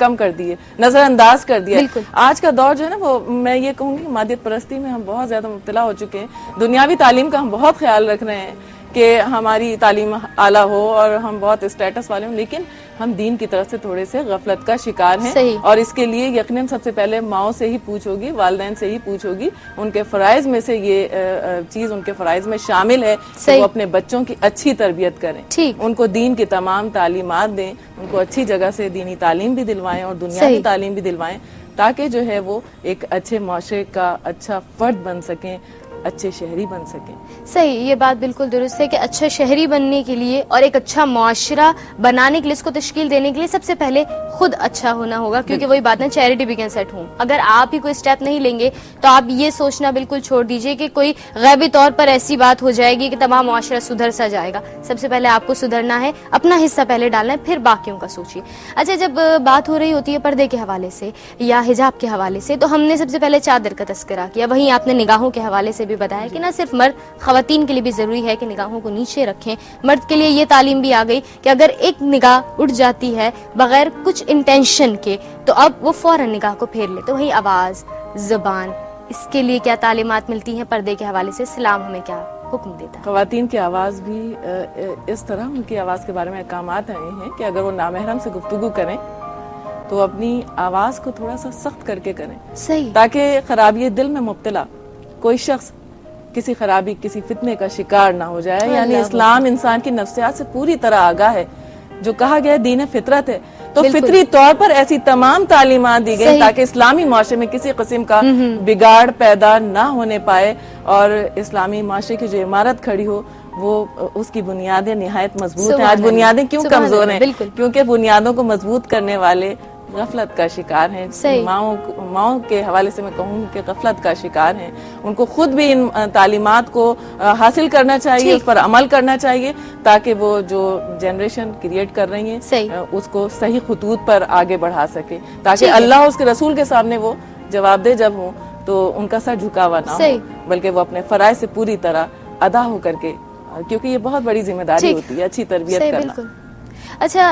कम कर दी है, नजरअंदाज कर दिया। आज का दौर जो है ना वो मैं ये कहूंगी मादियत परस्ती में हम बहुत ज्यादा मुब्तला हो चुके हैं। दुनियावी तालीम का हम बहुत ख्याल रख रहे हैं कि हमारी तालीम आला हो और हम बहुत स्टेटस वाले हों, लेकिन हम दीन की तरफ से थोड़े से गफलत का शिकार हैं। और इसके लिए यकीनन सबसे पहले माओ से ही पूछ होगी, वालिदैन से ही पूछ होगी। उनके फराइज में से ये चीज उनके फराइज में शामिल है कि वो अपने बच्चों की अच्छी तरबियत करें, उनको दीन की तमाम तालीमात दें, उनको अच्छी जगह से दीनी तालीम भी दिलवाएं और दुनियावी तालीम भी दिलवाएं, ताकि जो है वो एक अच्छे माशरे का अच्छा फर्द बन सकें, अच्छे शहरी बन सकें। सही, ये बात बिल्कुल दुरुस्त है कि अच्छा शहरी बनने के लिए और एक अच्छा मुआशरा बनाने के लिए, इसको तश्कील देने के लिए सबसे पहले खुद अच्छा होना होगा, क्योंकि वही बात है चैरिटी बिगिंस एट होम। अगर आप ही कोई स्टेप नहीं लेंगे तो आप ये सोचना बिल्कुल छोड़ दीजिए कि कोई गैबी तौर पर ऐसी बात हो जाएगी कि तमाम मुआशरा सुधर सा जाएगा। सबसे पहले आपको सुधरना है, अपना हिस्सा पहले डालना है, फिर बाकियों का सोचिए। अच्छा, जब बात हो रही होती है पर्दे के हवाले से या हिजाब के हवाले से, तो हमने सबसे पहले चादर का तस्करा किया, वहीं आपने निगाहों के हवाले से भी बताया कि ना सिर्फ मर्द, खवातीन के लिए भी जरूरी है कि निगाहों को नीचे रखें। मर्द के लिए ये तालीम भी आ गई कि अगर एक निगाह उठ जाती है बगैर कुछ इंटेंशन के तो अब वो फौरन निगाह को फेर ले। तो वही आवाज, जुबान, इसके लिए क्या तालीमात मिलती हैं पर्दे के हवाले से, इस्लाम हमें क्या हुक्म देता है? खवातीन की आवाज भी इस तरह उनकी आवाज के बारे में अहकामात आए हैं कि अगर वो नामहरम से गुफ्तगू करें तो अपनी आवाज को थोड़ा सा सख्त करके करें, ताकि खराबी दिल में मुब्तला कोई शख्स किसी खराबी, किसी फितने का शिकार ना हो जाए। यानी इस्लाम इंसान की नफ्सियात से पूरी तरह आगाह है। जो कहा गया दीन फितरत है, तो फितरी तौर पर ऐसी तमाम तालीमात दी गई ताकि इस्लामी माशरे में किसी किस्म का बिगाड़ पैदा ना होने पाए और इस्लामी माशरे की जो इमारत खड़ी हो वो उसकी बुनियादें निहायत मजबूत हैं। आज बुनियादें क्यों कमजोर हैं? क्योंकि बुनियादों को मजबूत करने वाले गफलत का शिकार हैं। माओ के हवाले से मैं कहूँ कि गफलत का शिकार हैं। उनको खुद भी इन तालीमात को हासिल करना चाहिए, उस पर अमल करना चाहिए, ताकि वो जो जनरेशन क्रिएट कर रही हैं उसको सही खुतूत पर आगे बढ़ा सके, ताकि अल्लाह उसके रसूल के सामने वो जवाबदेह जब हो तो उनका सर झुका हुआ ना हो, बल्कि वो अपने फराइज से पूरी तरह अदा हो करके, क्योंकि ये बहुत बड़ी जिम्मेदारी होती है अच्छी तरबियत करना। अच्छा,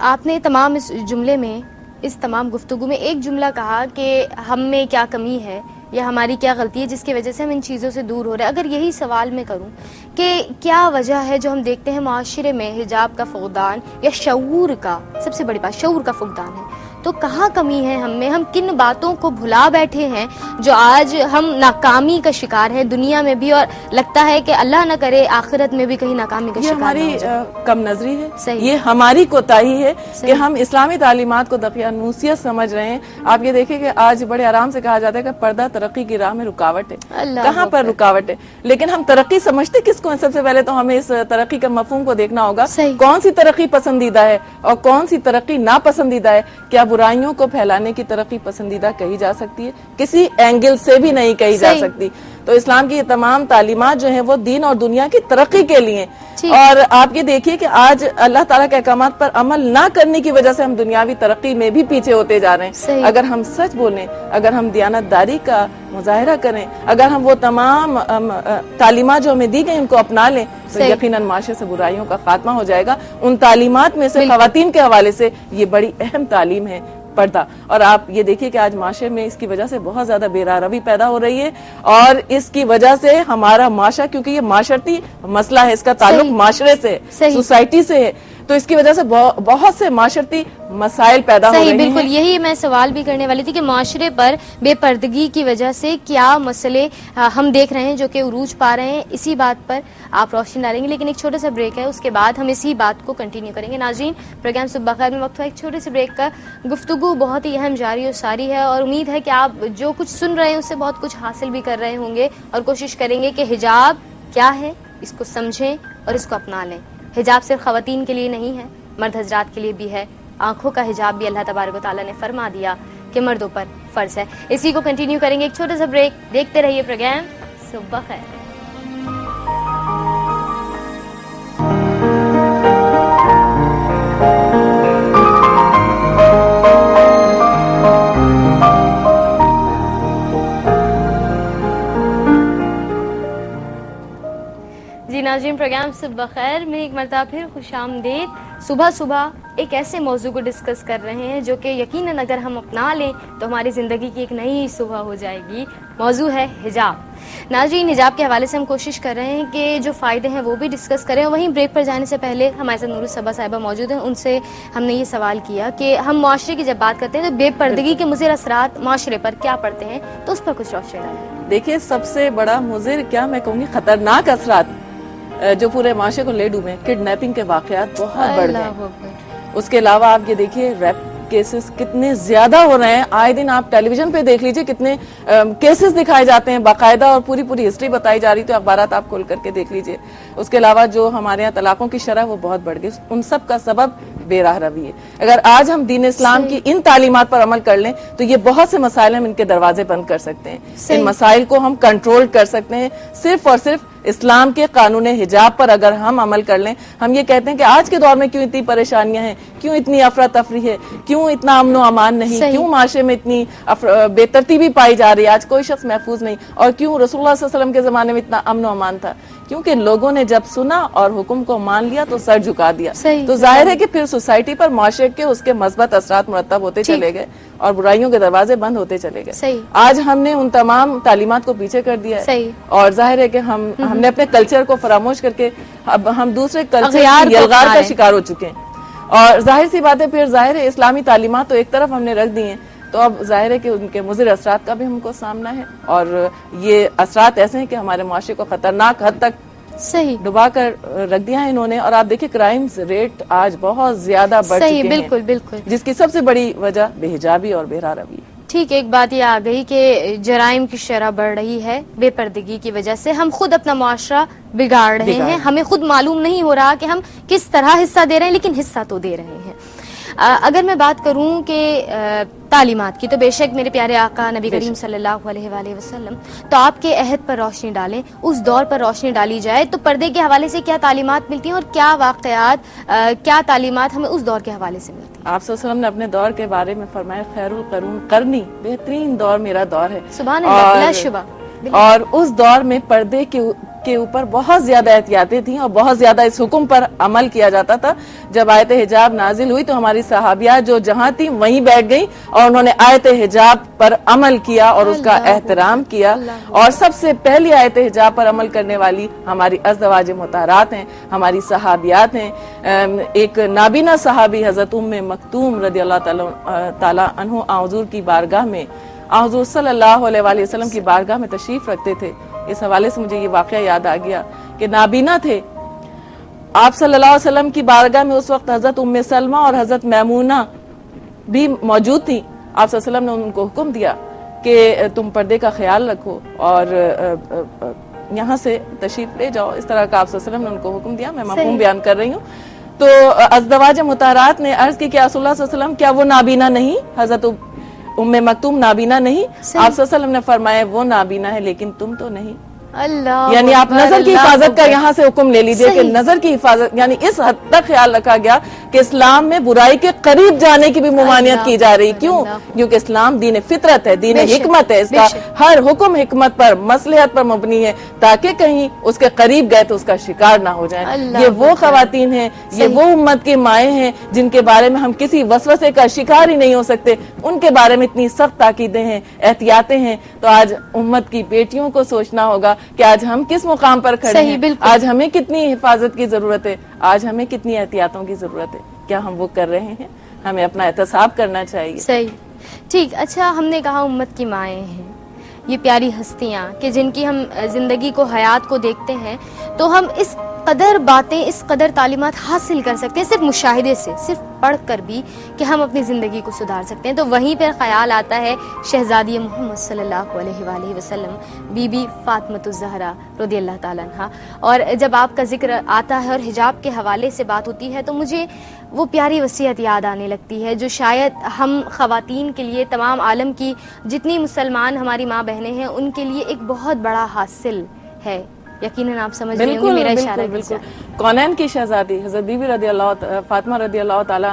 आपने तमाम इस जुमले में, इस तमाम गुफ्तगू में एक जुमला कहा कि हम में क्या कमी है या हमारी क्या गलती है जिसकी वजह से हम इन चीज़ों से दूर हो रहे हैं। अगर यही सवाल मैं करूं कि क्या वजह है जो हम देखते हैं माशरे में हिजाब का फुकदान या शऊर का, सबसे बड़ी बात शऊर का फुकदान है, तो कहाँ कमी है हम में? हम किन बातों को भुला बैठे हैं जो आज हम नाकामी का शिकार हैं दुनिया में भी, और लगता है कि अल्लाह न करे आखिरत में भी कहीं नाकामी का शिकार हमारी कम नजरी है, सही। ये हमारी कोताही है कि हम इस्लामी तालीमात को दकियानूसियत समझ रहे हैं। आप ये देखिए कि आज बड़े आराम से कहा जाता है कि पर्दा तरक्की की राह में रुकावट है। कहाँ पर रुकावट है? लेकिन हम तरक्की समझते किसको है? सबसे पहले तो हमें इस तरक्की का मफहूम को देखना होगा, कौन सी तरक्की पसंदीदा है और कौन सी तरक्की नापसंदीदा है। क्या बुराइयों को फैलाने की तरक्की पसंदीदा कही जा सकती है? किसी एंगल से भी नहीं कही जा सकती। तो इस्लाम की ये तमाम तालीमात जो हैं वो दीन और दुनिया की तरक्की के लिए। और आप ये देखिए कि आज अल्लाह ताला के अहकामात पर अमल ना करने की वजह से हम दुनियावी तरक्की में भी पीछे होते जा रहे हैं। अगर हम सच बोलें, अगर हम दियानतदारी का मुजाहिरा करें, अगर हम वो तमाम तालीमात जो हमें दी गई उनको अपना लें, तो यकीनन माशरे से बुराइयों का खात्मा हो जाएगा। उन तालीमात में से खवातीन के हवाले से ये बड़ी अहम तालीम है पर्दा। और आप ये देखिए कि आज माशरे में इसकी वजह से बहुत ज्यादा बेरारवी पैदा हो रही है, और इसकी वजह से हमारा माशरा, क्योंकि ये माशरती मसला है, इसका ताल्लुक माशरे से, सोसाइटी से है, तो इसकी वजह से बहुत से माशरती मसाइल पैदा हो रहे हैं। बिल्कुल, यही मैं सवाल भी करने वाली थी कि माशरे पर बेपर्दगी की वजह से क्या मसले हम देख रहे हैं जो कि उरूज पा रहे हैं। इसी बात पर आप रोशनी डालेंगे, लेकिन एक छोटा सा ब्रेक है, उसके बाद हम इसी बात को कंटिन्यू करेंगे। नाज़रीन, प्रोग्राम सुबह खैर में वक्त हुआ एक छोटे से ब्रेक का। गुफ्तगू बहुत ही अहम जारी और सारी है, और उम्मीद है कि आप जो कुछ सुन रहे हैं उससे बहुत कुछ हासिल भी कर रहे होंगे, और कोशिश करेंगे कि हिजाब क्या है इसको समझें और इसको अपना लें। हिजाब सिर्फ खवातीन के लिए नहीं है, मर्द हजरात के लिए भी है। आंखों का हिजाब भी अल्लाह तबारक व तआला ने फरमा दिया कि मर्दों पर फर्ज है। इसी को कंटिन्यू करेंगे, एक छोटा सा ब्रेक, देखते रहिए प्रोग्राम सुबह खैर। जी नाज़रीन, प्रोग्राम सुबह खैर में एक मरतबा फिर खुशामदीद। सुबह सुबह एक ऐसे मौजू को डिस्कस कर रहे हैं जो कि यकीनन अगर हम अपना लें तो हमारी ज़िंदगी की एक नई सुबह हो जाएगी। मौजू है हिजाब। नाज़रीन, हिजाब के हवाले से हम कोशिश कर रहे हैं कि जो फ़ायदे हैं वो भी डिस्कस करें। वहीं ब्रेक पर जाने से पहले हमारे साथ नूर सबा साहिबा मौजूद हैं, उनसे हमने ये सवाल किया कि हम माशरे की जब बात करते हैं तो बेपर्दगी के मुज़िर असरात माशरे पर क्या पड़ते हैं, तो उस पर कुछ रोशनी डालें। देखिए, सबसे बड़ा मुज़िर, क्या मैं कहूँगी खतरनाक असरात जो पूरे माशरे को ले डूबे, किडनैपिंग के वाकयात बहुत बढ़ गए। उसके अलावा आप ये देखिए रेप केसेस कितने ज्यादा हो रहे हैं। आए दिन आप टेलीविजन पे देख लीजिए कितने केसेस दिखाए जाते हैं बाकायदा, और पूरी पूरी हिस्ट्री बताई जा रही, तो अखबारात आप खोल करके देख लीजिए। उसके अलावा जो हमारे यहाँ तलाकों की शरह वो बहुत बढ़ गई, उन सब का सबब बेराह रवी है। अगर आज हम दीन इस्लाम की इन तालीमात पर अमल कर लें तो ये बहुत से मसाइल हम इनके दरवाजे बंद कर सकते हैं। इन मसाइल को हम कंट्रोल कर सकते हैं सिर्फ और सिर्फ इस्लाम के कानून हिजाब पर अगर हम अमल कर लें। हम ये कहते हैं कि आज के दौर में क्यों इतनी परेशानियां हैं, क्यों इतनी अफरा तफरी है, क्यों इतना अमन व अमान नहीं, क्यों माशरे में इतनी बेतरतीबी पाई जा रही है, आज कोई शख्स महफूज नहीं, और क्यों रसूलुल्लाह सल्लल्लाहु अलैहि वसल्लम के जमाने में इतना अमन व अमान था? क्योंकि लोगों ने जब सुना और हुक्म को मान लिया तो सर झुका दिया। तो जाहिर है कि फिर सोसाइटी पर माशरे के उसके मस्बत असरात मुरतब होते चले गए और बुराइयों के दरवाजे बंद होते चले गए। आज हमने उन तमाम तालीमात को पीछे कर दिया है, और जाहिर है कि हमने अपने कल्चर को फरामोश करके अब हम दूसरे कल्चर की यलगार का शिकार हो चुके हैं। और जाहिर सी बात है, फिर जाहिर है इस्लामी तालीमात तो एक तरफ हमने रख दी हैं, तो अब जाहिर है कि उनके मुज़िर असरात का भी हमको सामना है, और ये असरात ऐसे हैं कि हमारे माशरे को खतरनाक हद तक डुबा कर रख दिया है इन्होंने। और आप देखिए क्राइम्स रेट आज बहुत ज्यादा बढ़ चुके हैं, बिल्कुल, जिसकी सबसे बड़ी वजह बेहिजाबी और बेरारवी। ठीक, एक बात ये आ गई कि जराइम की शरह बढ़ रही है बेपर्दगी की वजह से। हम खुद अपना मुआशरा बिगाड़ रहे हैं, हमें खुद मालूम नहीं हो रहा कि हम किस तरह हिस्सा दे रहे हैं, लेकिन हिस्सा तो दे रहे हैं। अगर मैं बात करूं कि तालीमात की, तो बेशक मेरे प्यारे आका नबी करीम सल्लल्लाहु अलैहि वसल्लम तो आपके अहद पर रोशनी डालें, उस दौर पर रोशनी डाली जाए तो पर्दे के हवाले से क्या तालीमात मिलती हैं और क्या वाकयात, क्या तालीमात हमें उस दौर के हवाले से मिलती हैं? आप सल्लल्लाहु अलैहि वसल्लम ने अपने दौर के बारे में फरमाया, खैरुल क़ुरून क़रनी, बेहतरीन दौर मेरा दौर है। सुभान अल्लाह, बिला शुबा। और उस दौर में पर्दे के ऊपर बहुत ज्यादा एहतियातें थी और बहुत ज्यादा इस हुक्म पर अमल किया जाता था। जब आयत हिजाब नाजिल हुई तो हमारी सहाबिया जो जहां थी वहीं बैठ गई और उन्होंने आयत हिजाब पर अमल किया और उसका एहतराम किया। और सबसे पहली आयत हिजाब पर अमल करने वाली हमारी अज़वाज मुतहरात हैं, हमारी सहाबियात हैं। एक नाबीना सहाबी हजरत उम्मे मक्तूम रदियल्लाहु ताला अन्हु हुजूर की बारगाह में, हुजूर सल्लल्लाहु अलैहि वसल्लम की बारगाह में तशरीफ रखते थे। इस हवाले से मुझे ये वाकया याद आ गया कि नाबीना थे, आप सल्लल्लाहु अलैहि वसल्लम की बारगाह में उस वक्त हजरत उम्मे सलमा और हजरत मैमूना भी मौजूद थी। आप सल्लल्लाहु अलैहि वसल्लम ने उनको हुक्म दिया कि तुम पर्दे का ख्याल रखो और यहाँ से तशरीफ ले जाओ। इस तरह का आप सल्लल्लाहु अलैहि वसल्लम ने उनको हुक्म दिया। मैं मफ़हूम बयान कर रही हूँ। तो अज़वाज मुतहरात ने अर्ज की कि रसूलुल्लाह सल्लल्लाहु अलैहि वसल्लम क्या वो नाबीना नहीं, हजरत उम्मे मक्तूम नाबीना नहीं? आप सल्लल्लाहु अलैहि वसल्लम ने फरमाया वो नाबीना है लेकिन तुम तो नहीं। अल्लाह, यानी आप नजर की हिफाजत का यहाँ से हुक्म ले लीजिए कि नजर की हिफाजत, यानी इस हद तक ख्याल रखा गया कि इस्लाम में बुराई के करीब जाने की भी मुमानियत की जा रही। क्यों? क्योंकि इस्लाम दीन फितरत है, दीन हिकमत है। इसका हर हुक्म हिकमत पर, मसलहत पर मबनी है, ताकि कहीं उसके करीब गए तो उसका शिकार ना हो जाए। ये वो खवातीन हैं, ये वो उम्मत की माएँ हैं जिनके बारे में हम किसी वसवसे का शिकार ही नहीं हो सकते। उनके बारे में इतनी सख्त ताकीदें हैं, एहतियातें हैं। तो आज उम्मत की बेटियों को सोचना होगा कि आज हम किस मुकाम पर खड़े हैं, आज हमें कितनी हिफाजत की जरूरत है, आज हमें कितनी एहतियातों की जरूरत है। क्या हम वो कर रहे हैं? हमें अपना एहतसाब करना चाहिए। सही, ठीक। अच्छा, हमने कहा उम्मत की माएँ हैं, ये प्यारी हस्तियाँ कि जिनकी हम जिंदगी को, हयात को देखते हैं तो हम इस कदर बातें, इस कदर तालीमात हासिल कर सकते हैं सिर्फ मुशाहिदे से, सिर्फ पढ़ कर भी, कि हम अपनी ज़िंदगी को सुधार सकते हैं। तो वहीं पर ख्याल आता है शहजादी मोहम्मद सल्लल्लाहु अलैहि वसल्लम, बीबी फातिमा ज़हरा रज़ियल्लाहु ताला अन्हा। और जब आपका जिक्र आता है और हिजाब के हवाले से बात होती है तो मुझे वो प्यारी वसीयत याद आने लगती है जो शायद हम ख़वातीन के लिए, तमाम आलम की जितनी मुसलमान हमारी माँ बहनें हैं, उनके लिए एक बहुत बड़ा हासिल है। यकीनन आप समझ रहे होंगे मेरा इशारा। बिल्कुल। कौनैन की शहजादी हजरत बीबी फातिमा रदियल्लाहु ताला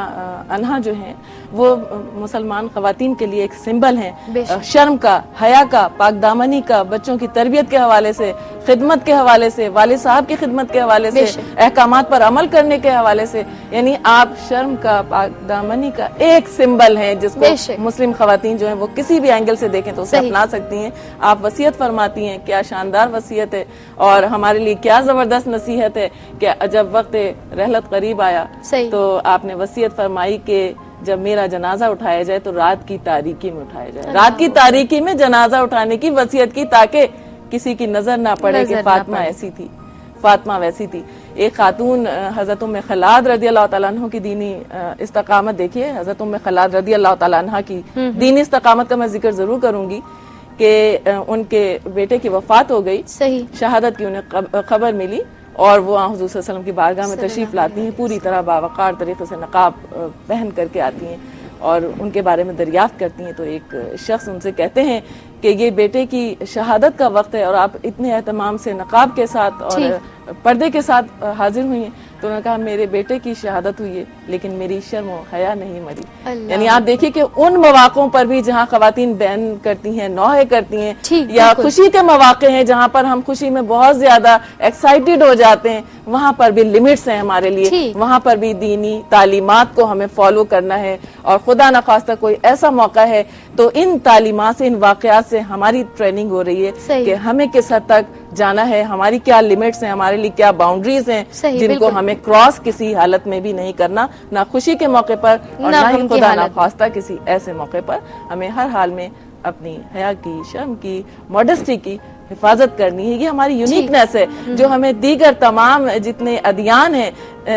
अन्हा जो हैं, वो मुसलमान खवातीन के लिए एक सिंबल हैं, शर्म का, हया का, पाकदामनी का, बच्चों की तरबियत के हवाले से, खिदमत के हवाले से, वालिद साहब की खिदमत के हवाले से, अहकामात पर अमल करने के हवाले से। यानी आप शर्म का, पाकदामनी का एक सिंबल हैं जिसको मुस्लिम खवातीन जो है वो किसी भी एंगल से देखें तो उसे अपना सकती हैं। आप वसीयत फरमाती हैं, क्या शानदार वसीयत है और हमारे लिए क्या जबरदस्त नसीहत है कि जब वक्त रहलत करीब आया तो आपने वसीयत फरमाई कि जब मेरा जनाजा उठाया जाए तो रात की तारीकी में उठाया जाए। रात की तारीकी में जनाजा उठाने की वसीयत की ताकि किसी की नजर ना पड़े कि फातिमा ऐसी थी, फातिमा वैसी थी। एक खातून हजरत उम्मे खलाद रदियल्लाहु ताला अन्हा की दीनी इस्तकामत देखिए, हजरत उम्मे खलाद रदियल्लाहु ताला अन्हा की दीनी इस्तकामत का मैं जिक्र जरूर करूंगी कि उनके बेटे की वफात हो गई, सही शहादत की उन्हें खबर मिली और वो हुजूर सल्लल्लाहु अलैहि वसल्लम की बारगाह में तशरीफ लाती हैं, पूरी तरह बावकार तरीके से नकाब पहन करके आती हैं और उनके बारे में दरियाफ्त करती हैं। तो एक शख्स उनसे कहते हैं कि ये बेटे की शहादत का वक्त है और आप इतने एहतमाम से नकाब के साथ और पर्दे के साथ हाजिर हुई हैं। तो उन्होंने कहा मेरे बेटे की शहादत हुई है लेकिन मेरी शर्म व हया नहीं मरी। यानी आप देखिए कि उन मौक़ों पर भी जहाँ खवातीन बयान करती हैं, नौहे करती हैं, या खुशी के मौक़े हैं जहाँ पर हम खुशी में बहुत ज्यादा एक्साइटेड हो जाते हैं, वहाँ पर भी लिमिट्स हैं हमारे लिए, वहाँ पर भी दीनी तालीमात को हमें फॉलो करना है। और खुदा न खास्ता कोई ऐसा मौका है तो इन तालीमात से, इन वाक़यात से हमारी ट्रेनिंग हो रही है कि हमें किस हद तक जाना है, हमारी क्या लिमिट्स हैं, हमारे लिए क्या बाउंड्रीज हैं जिनको हमें क्रॉस किसी हालत में भी नहीं करना, ना खुशी के मौके पर और ना ही खुदा ना खास्ता किसी ऐसे मौके पर। हमें हर हाल में अपनी हया की, शर्म की, मॉडेस्टी की हिफाजत करनी है। ये हमारी यूनिकनेस है जो हमें दीगर तमाम जितने अदियान हैं,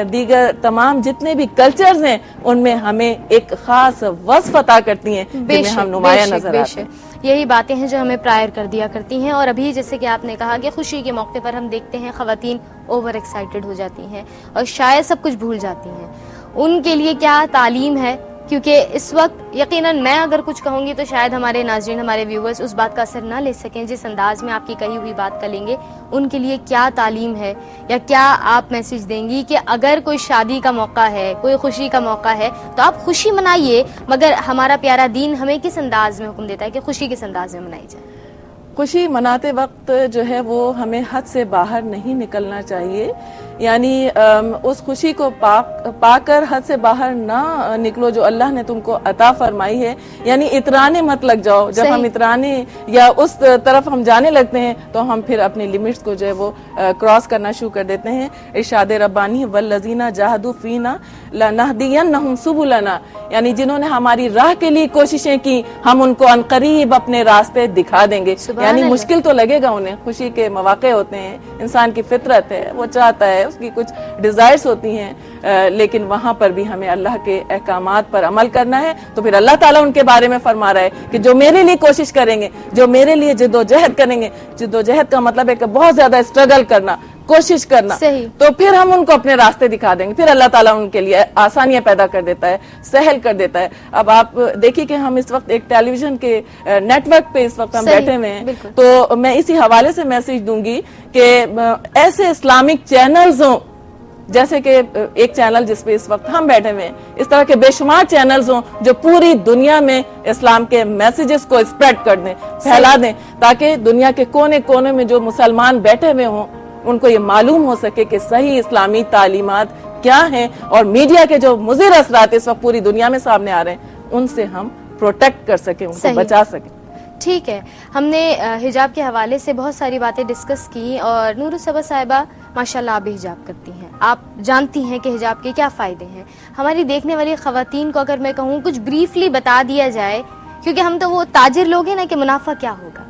दीगर तमाम जितने भी कल्चर्स हैं, उनमें हमें एक खास वस्फ अता करती हैं जिनमें हम नुमाया नजर आते हैं। यही बातें हैं जो हमें प्रायर कर दिया करती हैं। और अभी जैसे कि आपने कहा कि खुशी के मौके पर हम देखते हैं खवातीन ओवर एक्साइटेड हो जाती हैं और शायद सब कुछ भूल जाती हैं। उनके लिए क्या तालीम है, क्योंकि इस वक्त यकीनन मैं अगर कुछ कहूँगी तो शायद हमारे नाज़रीन, हमारे व्यूअर्स उस बात का असर ना ले सकें जिस अंदाज में आपकी कही हुई बात का लेंगे। उनके लिए क्या तालीम है या क्या आप मैसेज देंगी कि अगर कोई शादी का मौका है, कोई खुशी का मौका है तो आप खुशी मनाइए, मगर हमारा प्यारा दीन हमें किस अंदाज में हुक्म देता है कि खुशी किस अंदाज में मनाई जाए? खुशी मनाते वक्त जो है वो हमें हद से बाहर नहीं निकलना चाहिए, यानी उस खुशी को पाकर हद से बाहर ना निकलो जो अल्लाह ने तुमको अता फरमाई है। यानी इतराने मत लग जाओ। जब हम इतराने या उस तरफ हम जाने लगते हैं तो हम फिर अपनी लिमिट्स को जो है वो क्रॉस करना शुरू कर देते हैं। इरशाद रब्बानी वल्लज़ीना जाहदू फीना लनहदियन्नहुम सुबुलना, यानी जिन्होंने हमारी राह के लिए कोशिशें की हम उनको अनकरीब अपने रास्ते दिखा देंगे। यानी मुश्किल तो लगेगा उन्हें, खुशी के मौके होते हैं, इंसान की फितरत है, वो चाहता है, उसकी कुछ डिजायर्स होती हैं, लेकिन वहां पर भी हमें अल्लाह के अहकामात पर अमल करना है। तो फिर अल्लाह ताला उनके बारे में फरमा रहा है कि जो मेरे लिए कोशिश करेंगे, जो मेरे लिए जिद्दोजहद करेंगे, जिद्दोजहद का मतलब है कि बहुत ज्यादा स्ट्रगल करना, कोशिश करना, तो फिर हम उनको अपने रास्ते दिखा देंगे। फिर अल्लाह ताला उनके लिए आसानियां पैदा कर देता है, सहल कर देता है। अब आप देखिए कि हम इस वक्त एक टेलीविजन के नेटवर्क पे इस वक्त हम बैठे हुए हैं, तो मैं इसी हवाले से मैसेज दूंगी कि ऐसे इस्लामिक चैनल्स हों, जैसे कि एक चैनल जिसपे इस वक्त हम बैठे हुए हैं, इस तरह के बेशुमार चैनल्स हों जो पूरी दुनिया में इस्लाम के मैसेजेस को स्प्रेड कर दें, फैला दें, ताकि दुनिया के कोने कोने में जो मुसलमान बैठे हुए हों उनको ये मालूम हो सके कि सही इस्लामी तालीमात क्या हैं, और मीडिया के जो मुज़िर असरात इस वक्त पूरी दुनिया में सामने आ रहे हैं उनसे हम प्रोटेक्ट कर सकें, उनको बचा सकें। ठीक है, हमने हिजाब के हवाले से बहुत सारी बातें डिस्कस की, और नूर सबा साहिबा माशाल्लाह आप भी हिजाब करती हैं, आप जानती हैं कि हिजाब के क्या फ़ायदे हैं। हमारी देखने वाली ख़वातीन को अगर मैं कहूँ कुछ ब्रीफली बता दिया जाए, क्योंकि हम तो वो ताजिर लोग हैं ना, कि मुनाफा क्या होगा,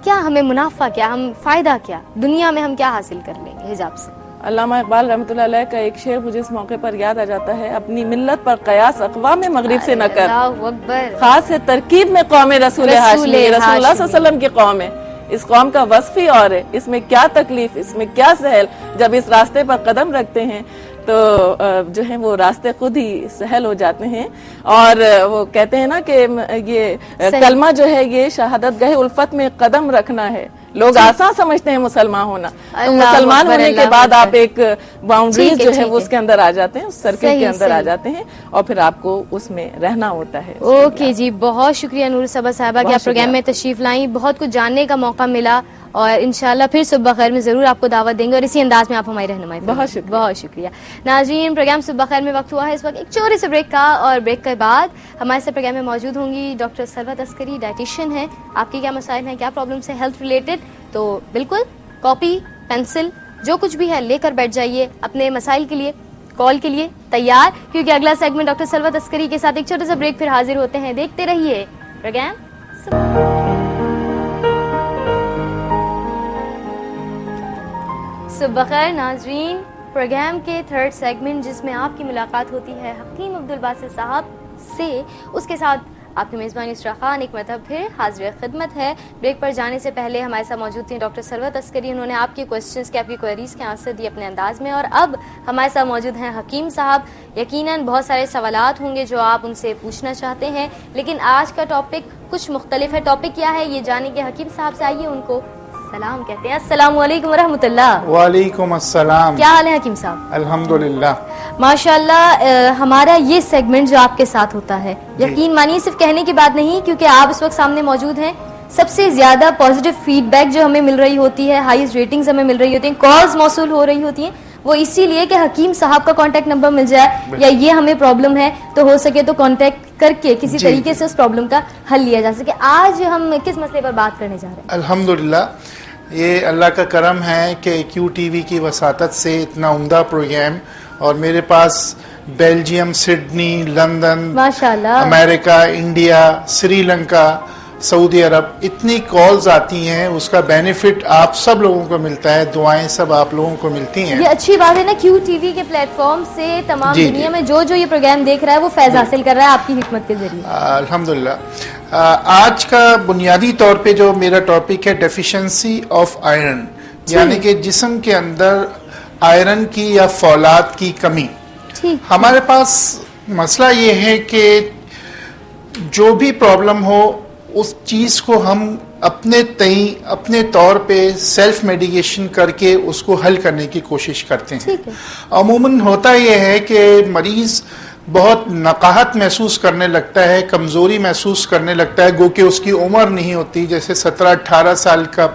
क्या हमें मुनाफा, क्या हम फ़ायदा, क्या दुनिया में हम क्या हासिल कर लेंगे हिजाब से। अल्लामा इकबाल रहमतुल्लाह अलैह का एक शेर मुझे इस मौके पर याद आ जाता है, अपनी मिल्लत पर कयास अक़वाम मगरिब से न कर, खास है तरकीब में कौम रसूल हाशमी, रसूलुल्लाह सल्लल्लाहु अलैहि वसल्लम की कौम है। इस कौम का वस्फ ही और है, इसमें क्या तकलीफ, इसमें क्या सहल, जब इस रास्ते पर कदम रखते हैं तो जो है वो रास्ते खुद ही सहल हो जाते हैं। और वो कहते हैं ना कि ये कलमा जो है ये शहादत गहे उल्फत में कदम रखना है। लोग आसान समझते हैं मुसलमान होना, तो मुसलमान होने के बाद आप एक बाउंड्रीज जो है वो उसके अंदर आ जाते हैं, उस सर्किल के अंदर आ जाते हैं, और फिर आपको उसमें रहना होता है। ओके जी, बहुत शुक्रिया नूर सबा साहिबा कि आप प्रोग्राम में तशरीफ लाई, बहुत कुछ जानने का मौका मिला, और इंशाल्लाह फिर सुबह खैर में जरूर आपको दावत देंगे, और इसी अंदाज में आप हमारी रहनुमाई। बहुत शुक्रिया नाज़रीन। प्रोग्राम सुबह खैर में वक्त हुआ है इस वक्त एक छोटे से ब्रेक का, और ब्रेक के बाद हमारे साथ प्रोग्राम में मौजूद होंगी डॉक्टर सरवत अस्करी, डाइटिशियन है। आपके क्या मसाइल हैं, क्या प्रॉब्लम्स हैं हेल्थ रिलेटेड, तो बिल्कुल कॉपी पेंसिल जो कुछ भी है लेकर बैठ जाइए, अपने मसाइल के लिए कॉल के लिए तैयार, क्योंकि अगला सेगमेंट डॉक्टर सरवत अस्करी के साथ एक छोटा सा ब्रेक फिर हाजिर होते हैं। देखते रहिए प्रोग्राम सुबह खैर नाज़रीन। प्रोग्राम के थर्ड सेगमेंट जिसमें आपकी मुलाकात होती है हकीम अब्दुल बासित साहब से, उसके साथ आपकी मेज़बानी इसरा खान एक मतलब फिर हाजिर खिदमत है। ब्रेक पर जाने से पहले हमारे साथ मौजूद थी डॉक्टर सरवत अस्करी, उन्होंने आपके क्वेश्चंस के, आपकी क्वेरीज के आंसर दिए अपने अंदाज में, और अब हमारे साथ मौजूद हैं हकीम साहब। यकीनन बहुत सारे सवालात होंगे जो आप उनसे पूछना चाहते हैं, लेकिन आज का टॉपिक कुछ मुख्तलिफ है। टॉपिक क्या है ये जानेंगे हकीम साहब से, आइए उनको सलाम कहते हैं। अस्सलाम वालेकुम रहमतुल्लाह। वालेकुम अस्सलाम। क्या हाल है हकीम साहब? अल्हम्दुलिल्लाह माशाल्लाह। हमारा ये सेगमेंट जो आपके साथ होता है, यकीन मानिए सिर्फ कहने की बात नहीं, क्योंकि आप इस वक्त सामने मौजूद हैं, सबसे ज्यादा पॉजिटिव फीडबैक जो हमें मिल रही होती है, हाईएस्ट रेटिंग्स हमें मिल रही होती हैं, कॉल्स मौसूल हो रही होती हैं, वो इसीलिए कि हकीम साहब का कांटेक्ट नंबर मिल जाए, या ये हमें प्रॉब्लम है तो हो सके तो कांटेक्ट करके किसी तरीके से उस प्रॉब्लम का हल लिया जा सके। आज हम किस मसले पर बात करने जा रहे हैं? अल्हम्दुलिल्लाह, ये अल्लाह का करम है कि QTV की वसातत से इतना उम्दा प्रोग्राम, और मेरे पास बेल्जियम, सिडनी, लंदन, माशाल्लाह, अमेरिका, इंडिया, श्रीलंका, सऊदी अरब, इतनी कॉल्स आती हैं, उसका बेनिफिट आप सब लोगों को मिलता है, दुआएं सब आप लोगों को मिलती हैं। ये अच्छी बात है ना, QTV के प्लेटफॉर्म से तमाम दुनिया में जो जो ये प्रोग्राम देख रहा है वो फैज हासिल कर रहा है आपकी हिकमत के जरिए। अल्हम्दुलिल्लाह। आज का बुनियादी तौर पे जो मेरा टॉपिक है डेफिशिएंसी ऑफ आयरन, यानी कि जिस्म के अंदर आयरन की या फौलाद की कमी। हमारे पास मसला ये है कि जो भी प्रॉब्लम हो उस चीज को हम अपने तौर पे सेल्फ मेडिकेशन करके उसको हल करने की कोशिश करते हैं। अमूमन होता यह है कि मरीज बहुत नकाहत महसूस करने लगता है, कमजोरी महसूस करने लगता है, गो कि उसकी उम्र नहीं होती, जैसे 17-18 साल का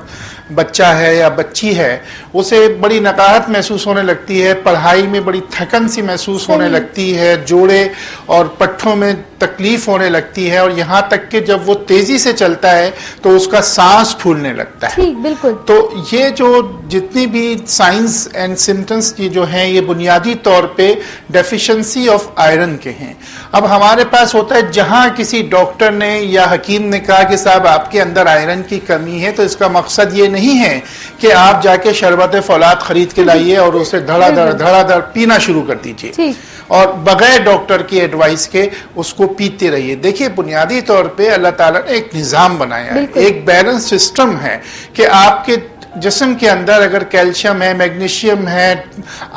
बच्चा है या बच्ची है, उसे बड़ी नकाहत महसूस होने लगती है, पढ़ाई में बड़ी थकन सी महसूस होने लगती है, जोड़े और पट्ठों में तकलीफ होने लगती है, और यहाँ तक कि जब वो तेजी से चलता है तो उसका सांस फूलने लगता है। ठीक, बिल्कुल। तो ये जो जितनी भी साइंस एंड सिम्टम्स की जो हैं, ये बुनियादी तौर पे डेफिशिएंसी ऑफ आयरन के हैं। अब हमारे पास होता है, जहां किसी डॉक्टर ने या हकीम ने कहा कि साहब आपके अंदर आयरन की कमी है, तो इसका मकसद ये नहीं है कि आप जाके शरबत फौलाद खरीद के लाइए और उसे धड़ाधड़ पीना शुरू कर दीजिए और बगैर डॉक्टर की एडवाइस के उसको पीते रहिए। देखिए, बुनियादी तौर पे अल्लाह ताला ने एक निजाम बनाया है, एक बैलेंस सिस्टम है कि आपके जिस्म के अंदर अगर कैल्शियम है, मैग्नीशियम है,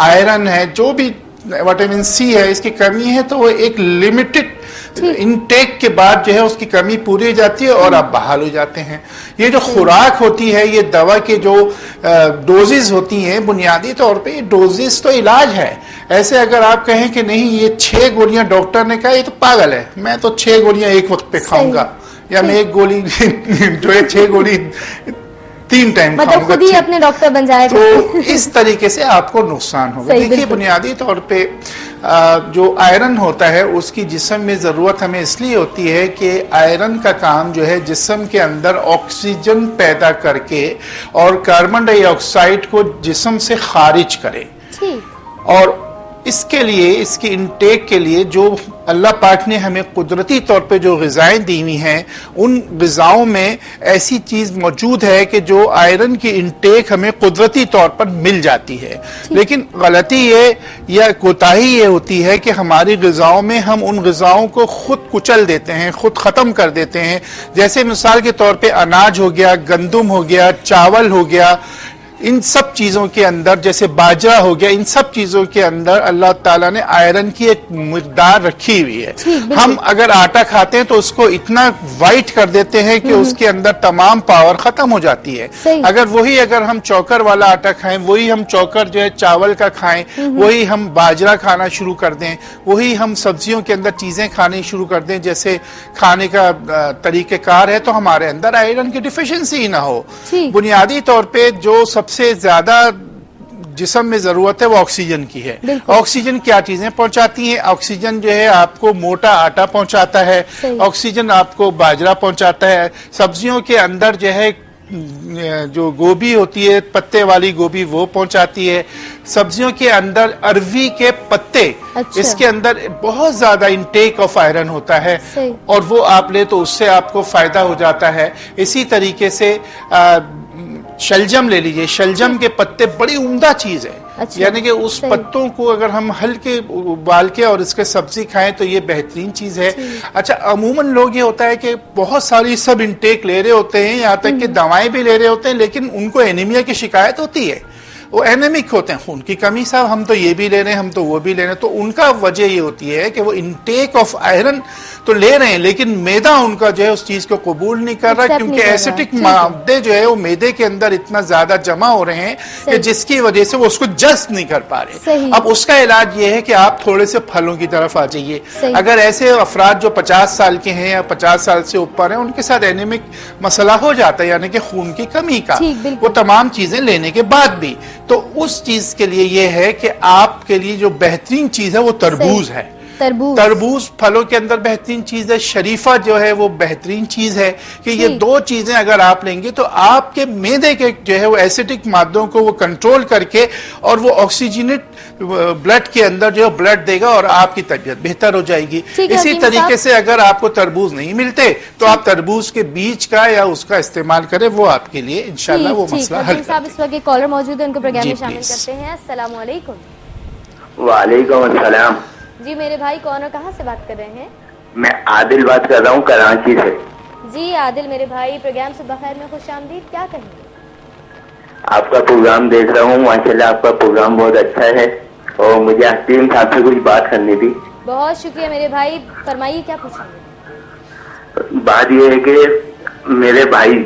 आयरन है, जो भी विटामिन सी है, इसकी कमी है तो वो एक लिमिटेड इनटेक के बाद जो है उसकी कमी पूरी हो जाती है और आप बहाल हो जाते हैं। ये जो खुराक होती है, ये दवा के जो डोजेस होती हैं, बुनियादी तौर पे ये डोजेस तो इलाज है। ऐसे अगर आप कहें कि नहीं ये 6 गोलियां डॉक्टर ने कहा, ये तो पागल है, मैं तो 6 गोलियां एक वक्त पे खाऊंगा, या मैं एक गोली जो है 6 गोली 3 टाइम मतलब खुद ही अपने डॉक्टर बन जाएगा। तो इस तरीके से आपको नुकसान होगा। देखिए, बुनियादी तौर पे जो आयरन होता है उसकी जिस्म में ज़रूरत हमें इसलिए होती है कि आयरन का काम जो है जिस्म के अंदर ऑक्सीजन पैदा करके और कार्बन डाइऑक्साइड को जिस्म से खारिज करे। और इसके लिए, इसकी इनटेक के लिए जो अल्लाह पाक ने हमें कुदरती तौर पे जो ग़िज़ाएं दी हुई हैं, उन ग़िज़ाओं में ऐसी चीज़ मौजूद है कि जो आयरन की इनटेक हमें कुदरती तौर पर मिल जाती है। लेकिन गलती ये या कोताही ये होती है कि हमारी ग़िज़ाओं में हम उन ग़िज़ाओं को खुद कुचल देते हैं, खुद ख़त्म कर देते हैं। जैसे मिसाल के तौर पे अनाज हो गया, गंदम हो गया, चावल हो गया, इन सब चीजों के अंदर, जैसे बाजरा हो गया, इन सब चीजों के अंदर अल्लाह ताला ने आयरन की एक मिकदार रखी हुई है। हम अगर आटा खाते हैं तो उसको इतना वाइट कर देते हैं कि उसके अंदर तमाम पावर खत्म हो जाती है। अगर हम चौकर वाला आटा खाएं, वही हम चौकर जो है चावल का खाएं, वही हम बाजरा खाना शुरू कर दें, वही हम सब्जियों के अंदर चीजें खानी शुरू कर दें जैसे खाने का तरीकेकार है, तो हमारे अंदर आयरन की डिफिशियंसी ही ना हो। बुनियादी तौर पे जो सबसे ज्यादा जिस्म में जरूरत है वो ऑक्सीजन की है। ऑक्सीजन क्या चीजें पहुंचाती हैं? ऑक्सीजन जो है आपको मोटा आटा पहुंचाता है, ऑक्सीजन आपको बाजरा पहुंचाता है, सब्जियों के अंदर जो है जो गोभी होती है, पत्ते वाली गोभी, वो पहुंचाती है। सब्जियों के अंदर अरवी के पत्ते, इसके अंदर बहुत ज्यादा इंटेक ऑफ आयरन होता है और वो आप ले तो उससे आपको फायदा हो जाता है। इसी तरीके से शलजम ले लीजिए, शलजम के पत्ते बड़ी उम्दा चीज है। यानी कि उस पत्तों को अगर हम हल्के उबाल के और इसके सब्जी खाएं तो ये बेहतरीन चीज है। अच्छा, अमूमन लोग ये होता है कि बहुत सारी सब इंटेक ले रहे होते हैं, यहाँ तक कि दवाएं भी ले रहे होते हैं, लेकिन उनको एनीमिया की शिकायत होती है, वो एनेमिक होते हैं, खून की कमी। साहब हम तो ये भी ले रहे हैं, हम तो वो भी ले रहे हैं। तो उनका वजह ये होती है कि वो इंटेक ऑफ आयरन तो ले रहे हैं, लेकिन मैदा उनका जो है उस चीज को कबूल नहीं कर रहा, क्योंकि एसिटिक मादे जो है वो मैदे के अंदर इतना ज्यादा जमा हो रहे हैं कि जिसकी वजह से वो उसको जस्ट नहीं कर पा रहे। अब उसका इलाज ये है कि आप थोड़े से फलों की तरफ आ जाइए। अगर ऐसे अफराद जो 50 साल के हैं या 50 साल से ऊपर हैं, उनके साथ एनीमिक मसला हो जाता है, यानी कि खून की कमी का, वो तमाम चीजें लेने के बाद भी। तो उस चीज के लिए ये है कि आपके लिए जो बेहतरीन चीज है वो तरबूज है। तरबूज फलों के अंदर बेहतरीन चीज है। शरीफा जो है वो बेहतरीन चीज है कि ये दो चीजें अगर आप लेंगे तो आपके मैदे के जो है वो एसिडिक मादों को वो कंट्रोल करके और वो ऑक्सीजनेट ब्लड के अंदर जो है ब्लड देगा और आपकी तबीयत बेहतर हो जाएगी। इसी तरीके से अगर आपको तरबूज नहीं मिलते तो आप तरबूज के बीज का या उसका इस्तेमाल करें, वो आपके लिए इंशाल्लाह वो मसला हल। साहब इस वक्त कॉलर मौजूद है, उनको प्रोग्राम में शामिल करते हैं। अस्सलाम वालेकुम। वालेकुम अस्सलाम। जी मेरे भाई, कौन और कहाँ से बात कर रहे हैं? मैं आदिल बात कर रहा हूँ कराची से। जी आदिल मेरे भाई, प्रोग्राम सुबह खैर में खुशामदीद, क्या कहेंगे? आपका प्रोग्राम देख रहा हूँ, माशाल्लाह आपका प्रोग्राम बहुत अच्छा है और मुझे हकीम साहब से कुछ बात करनी थी। बहुत शुक्रिया मेरे भाई, फरमाइए क्या पूछेंगे? बात ये है कि मेरे भाई,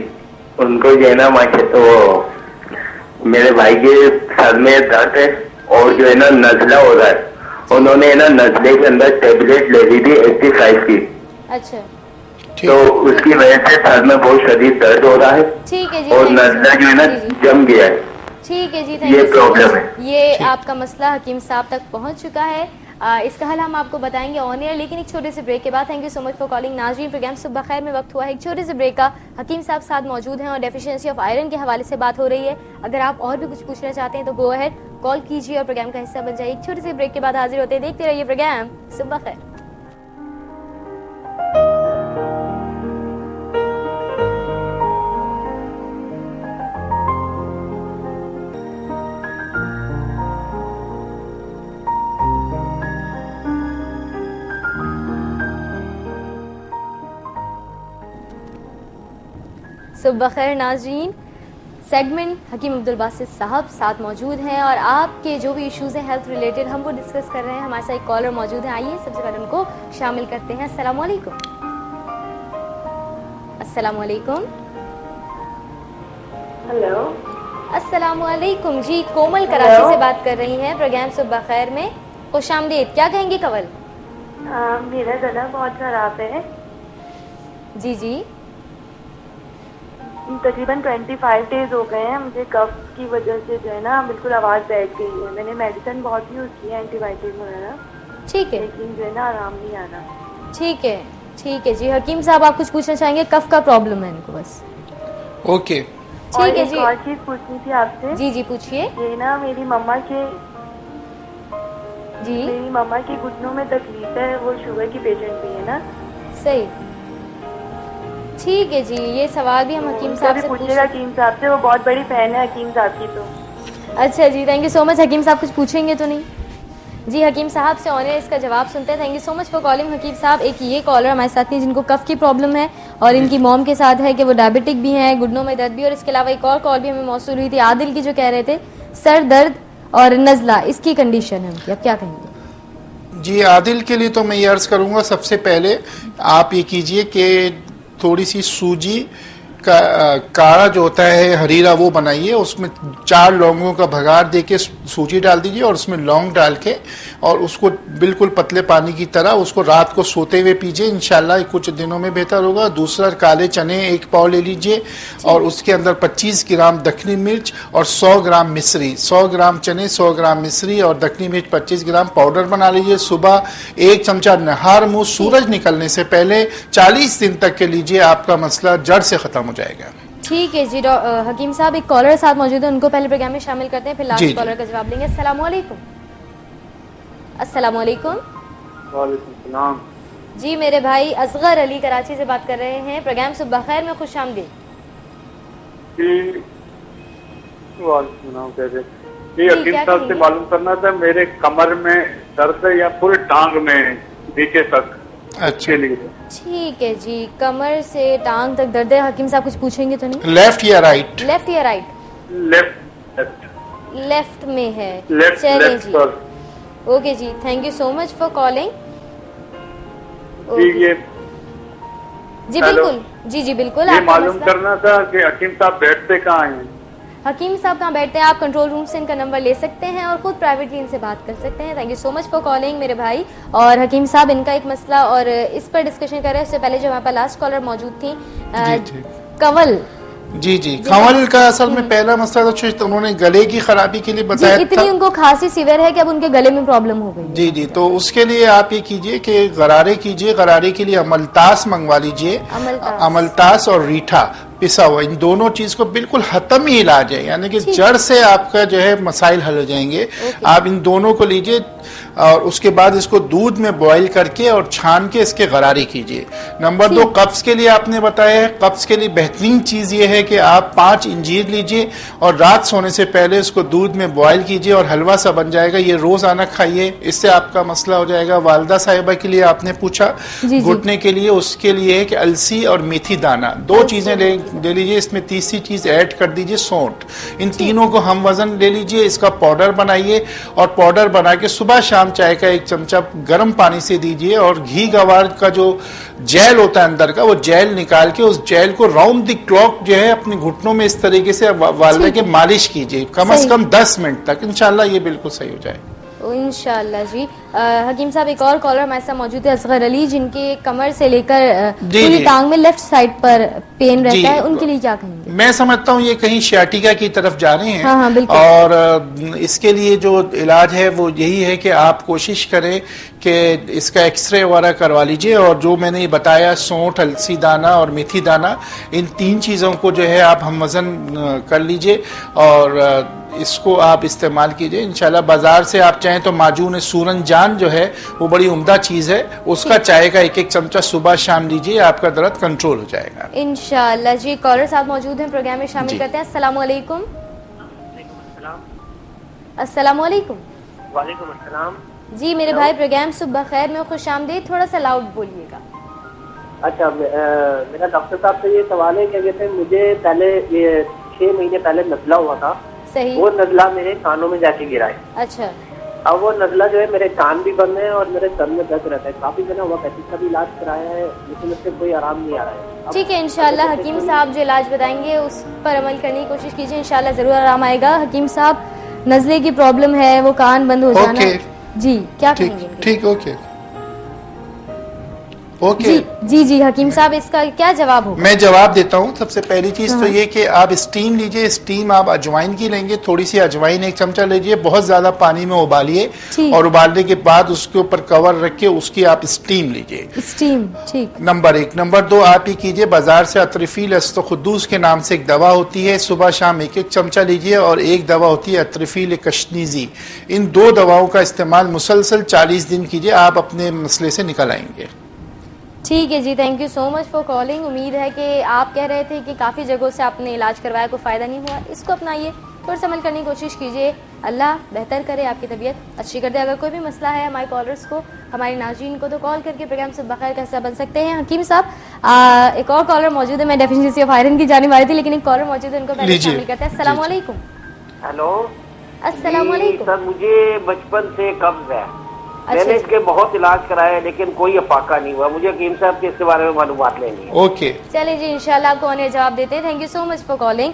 उनको जो है ना मेरे भाई के सर में दर्द है और जो है ना नजला हो रहा है उन्होंने ना नजले के अंदर टेबलेट ले ली थी 85 की। अच्छा, तो उसकी वजह से सर में बहुत शदीद दर्द हो रहा है। ठीक है जी, और नजला जो है ना जम गया है। ठीक है जी, थैंक ये यू। प्रॉब्लम है। ये आपका मसला हकीम साहब तक पहुंच चुका है। इसका हल हम आपको बताएंगे ऑन एयर, लेकिन एक छोटे से ब्रेक के बाद। Thank you so much for calling. नाज़रीन, प्रोग्राम सुबह खैर में वक्त हुआ है एक छोटे से ब्रेक का। हकीम साहब साथ मौजूद हैं और डेफिशिएंसी ऑफ आयरन के हवाले से बात हो रही है। अगर आप और भी कुछ पूछना चाहते हैं तो गो अहेड, कॉल कीजिए और प्रोग्राम का हिस्सा बन जाइए। एक छोटे से ब्रेक के बाद हाजिर होते हैं। देखते रहिए प्रोग्राम सुबह खैर। सुबह खैर नाज़रीन, सेगमेंट हकीम अब्दुल बासित साहब साथ मौजूद हैं और आपके जो भी इश्यूज हैं हेल्थ रिलेटेड हम वो डिस्कस कर रहे हैं। हमारे साथ एक कॉलर मौजूद है, आइए सबसे पहले उनको शामिल करते हैं। अस्सलाम वालेकुम। अस्सलाम वालेकुम। हेलो, अस्सलाम वालेकुम जी, कोमल कराची से बात कर रही हैं प्रोग्राम सुबह खैर में। खुशामदीद। क्या कहेंगे कवल? मेरा गला बहुत खराब है। जी जी, तकरीबन 25 डेज हो गए हैं। मुझे कफ की वजह से जो है ना बिल्कुल आवाज़ बैठ गई है। मैंने मेडिसिन बहुत यूज़ की है, एंटीबायोटिक वगैरह, ठीक है, लेकिन जो है ना आराम नहीं आ रहा। ठीक है, ठीक है जी। हकीम साहब आप कुछ पूछना चाहेंगे? कफ का प्रॉब्लम है इनको बस। ओके, ठीक है जी। और चीज़ पूछनी थी आपसे। जी जी, पूछिए। ये ना मेरी मम्मा के घुटनों में तकलीफ है, वो शुगर की पेशेंट भी है ना। सही, ठीक है जी। ये सवाल भी हम हकीम साहब से पूछेगा हकीम साहब से, वो बहुत बड़ी फैन है हकीम साहब की। तो अच्छा जी, थैंक यू सो मच। हकीम साहब कुछ पूछेंगे तो नहीं? जी, हकीम साहब से ऑनर इसका जवाब सुनते हैं। Thank you so much for calling हकीम साहब। एक ये कॉलर हमारे साथ हैं जिनको कफ की प्रॉब्लम है और इनकी मॉम के साथ है कि वो डायबिटिक भी हैं, घुटनों में दर्द भी, और इसके अलावा एक और कॉल भी हमें मौसूल हुई थी आदिल की, जो कह रहे थे सर दर्द और नज़ला इसकी कंडीशन है उनकी। अब क्या कहेंगे? जी, आदिल के लिए तो मैं ये अर्ज करूंगा, सबसे पहले आप ये कीजिए कि थोड़ी सी सूजी का काढ़ा जो होता है हरीरा वो बनाइए, उसमें 4 लौंगों का भगार देके सूजी डाल दीजिए और उसमें लौंग डाल के और उसको बिल्कुल पतले पानी की तरह उसको रात को सोते हुए पीजिए। इंशाल्लाह कुछ दिनों में बेहतर होगा। दूसरा, काले चने 1 पाव ले लीजिए और उसके अंदर 25 ग्राम दखनी मिर्च और 100 ग्राम मिश्री, 100 ग्राम चने, 100 ग्राम मिश्री और दखनी मिर्च 25 ग्राम पाउडर बना लीजिए। सुबह 1 चमचा नहार मुंह सूरज निकलने से पहले 40 दिन तक के लीजिए, आपका मसला जड़ से खत्म हो जाएगा। ठीक है जी। हकीम साहब एक कॉलर साथ मौजूद है, उनको पहले प्रोग्राम में शामिल करते हैं, फिर लास्ट कॉलर का जवाब लेंगे। अस्सलाम वालेकुम। अस्सलाम वालेकुम। वालेकुम सलाम। जी, मेरे भाई असगर अली कराची से बात कर रहे हैं, प्रोग्राम सुबह खैर में खुशामदीद। हकीम साहब से मालूम करना था, मेरे कमर में दर्द है या पूरे टांग में नीचे तक? अच्छा, ठीक है जी, कमर से टांग तक दर्द है। हकीम साहब कुछ पूछेंगे तो नहीं? लेफ्ट या राइट? लेफ्ट या राइट? लेफ्ट में है। चलिए जी, ओके जी, thank you so much for calling. जी बिल्कुल, जी बिल्कुल। ये मालूम करना था कि हकीम साहब बैठते कहाँ हैं? हकीम साहब कहाँ बैठते हैं? आप कंट्रोल रूम से इनका नंबर ले सकते हैं और खुद प्राइवेटली इनसे बात कर सकते हैं। Thank you so much for calling मेरे भाई। और हकीम साहब इनका एक मसला और इस पर डिस्कशन कर रहे हैं। उससे पहले जो हमारे पास लास्ट कॉलर मौजूद थी कंवल जी जी, कंवल का असल में पहला मसला तो उन्होंने गले की खराबी के लिए बताया था। इतनी उनको खांसी सीवियर है कि अब उनके गले में प्रॉब्लम हो गई। जी जी, तो उसके लिए आप ये कीजिए कि गरारे कीजिए। गरारे के लिए अमलतास मंगवा लीजिए। अमलतास और रीठा पिसा हुआ, इन दोनों चीज को बिल्कुल खत्म ही इलाज है, यानी कि जड़ से आपका जो है मसाइल हल हो जाएंगे। आप इन दोनों को लीजिए और उसके बाद इसको दूध में बॉईल करके और छान के इसके गरारे कीजिए। नंबर 2, कब्ज के लिए आपने बताया है। कब्ज के लिए बेहतरीन चीज ये है कि आप 5 इंजीर लीजिए और रात सोने से पहले इसको दूध में बॉईल कीजिए और हलवा सा बन जाएगा। ये रोजाना खाइए, इससे आपका मसला हो जाएगा। वालदा साहिबा के लिए आपने पूछा, घुटने के लिए, उसके लिए है कि अलसी और मेथी दाना 2 चीजें ले लीजिए। इसमें तीसरी चीज ऐड कर दीजिए, सौंठ। इन तीनों को हम वजन ले लीजिए, इसका पाउडर बनाइए और पाउडर बना के सुबह शाम चाय का 1 चमचा गर्म पानी से दीजिए और घी गवार का जो जेल होता है अंदर का, वो जेल निकाल के उस जेल को राउंड द क्लॉक जो है अपने घुटनों में इस तरीके से वालदा के मालिश कीजिए, कम से कम 10 मिनट तक। इंशाल्लाह ये बिल्कुल सही हो जाए। इंशाल्लाह जी। हकीम साहब, एक और कॉलर हमारे साथ मौजूद है, असगर अली, जिनके कमर से लेकर पूरी टांग में लेफ्ट साइड पर पेन रहता है, उनके लिए क्या कहेंगे? मैं समझता हूँ ये कहीं सियाटिका की तरफ जा रहे हैं। हाँ, बिल्कुल। और इसके लिए जो इलाज है वो यही है कि आप कोशिश करें कि इसका एक्सरे वगैरह करवा लीजिए, और जो मैंने बताया सौंठ, अलसी दाना और मेथी दाना, इन 3 चीज़ों को जो है आप हम वज़न कर लीजिए और इसको आप इस्तेमाल कीजिए। इंशाल्लाह बाजार से आप चाहें तो माजून सूरन जान जो है वो बड़ी उम्दा चीज़ है, उसका चाय का 1-1 चमचा सुबह शाम लीजिए, आपका दर्द कंट्रोल हो जाएगा इंशाल्लाह जी। कॉलर साहब मौजूद हैं, प्रोग्राम में शामिल करते हैं। अस्सलाम वालेकुम। अस्सलाम वालेकुम। वालेकुम अस्सलाम जी मेरे भाई, प्रोग्राम सुबह खैर में खुशामदीद, थोड़ा सा लाउड बोलिएगा। अच्छा, मेरा डॉक्टर साहब से ये सवाल है कि जैसे मुझे पहले ये 6 महीने पहले नज़ला हुआ था, सही, वो नज़ला मेरे कानों में जाके गिरा है। अच्छा, अब वो नज़ला जो है मेरे कान भी बंद है और मेरे सर में दर्द रहता है, काफी दिन हुआ पैसे का भी इलाज कराया है, लेकिन उससे कोई आराम नहीं आ रहा है। ठीक है, इंशाल्लाह हकीम साहब जो इलाज बताएंगे उस पर अमल करने की कोशिश कीजिए, इंशाल्लाह जरूर आराम आएगा। हकीम साहब, नज़ले की प्रॉब्लम है, वो कान बंद हो जाना, जी क्या कहेंगे? ठीक, ओके जी जी हकीम साहब, इसका क्या जवाब होगा? मैं जवाब देता हूँ। सबसे पहली चीज तो ये कि आप स्टीम लीजिए। स्टीम आप अजवाइन की लेंगे, थोड़ी सी अजवाइन 1 चमचा लीजिए, बहुत ज्यादा पानी में उबालिए और उबालने के बाद उसके ऊपर कवर रख के उसकी आप स्टीम लीजिए। स्टीम, ठीक। नंबर 1। नंबर 2, आप ही कीजिए, बाजार से अतरफील अस्तखुद्दूस के नाम से एक दवा होती है, सुबह शाम 1-1 चमचा लीजिए, और एक दवा होती है अतरफील कशनीजी। इन 2 दवाओं का इस्तेमाल मुसलसल 40 दिन कीजिए, आप अपने मसले से निकल आएंगे। ठीक है जी, thank you so much for calling. उम्मीद है कि आप कह रहे थे कि काफ़ी जगहों से आपने इलाज करवाया, कोई फ़ायदा नहीं हुआ, इसको अपनाइए, थोड़ा सा अमल करने की कोशिश कीजिए, अल्लाह बेहतर करे, आपकी तबीयत अच्छी कर दे। अगर कोई भी मसला है हमारे कॉलर्स को, हमारे नाज़रीन को, तो कॉल करके प्रोग्राम से बखैर का हिस्सा बन सकते हैं। हकीम साहब, एक और कॉलर मौजूद है, मैं डेफिनेटली ऑफ आयरन की जाने वाली थी, लेकिन एक कॉलर मौजूद है, उनको पहले शामिल करते हैं। अस्सलाम वालेकुम। हेलो, अस्सलाम वालेकुम। सर, मुझे बचपन से कब्ज है, मैंने इसके बहुत इलाज कराया लेकिन कोई अफाका नहीं हुआ। मुझे हकीम साहब के इसके बारे में मालूमात लेनी है। ओके, चलिए जी, इंशाल्लाह आपको ऑनर जवाब देते हैं। Thank you so much for calling.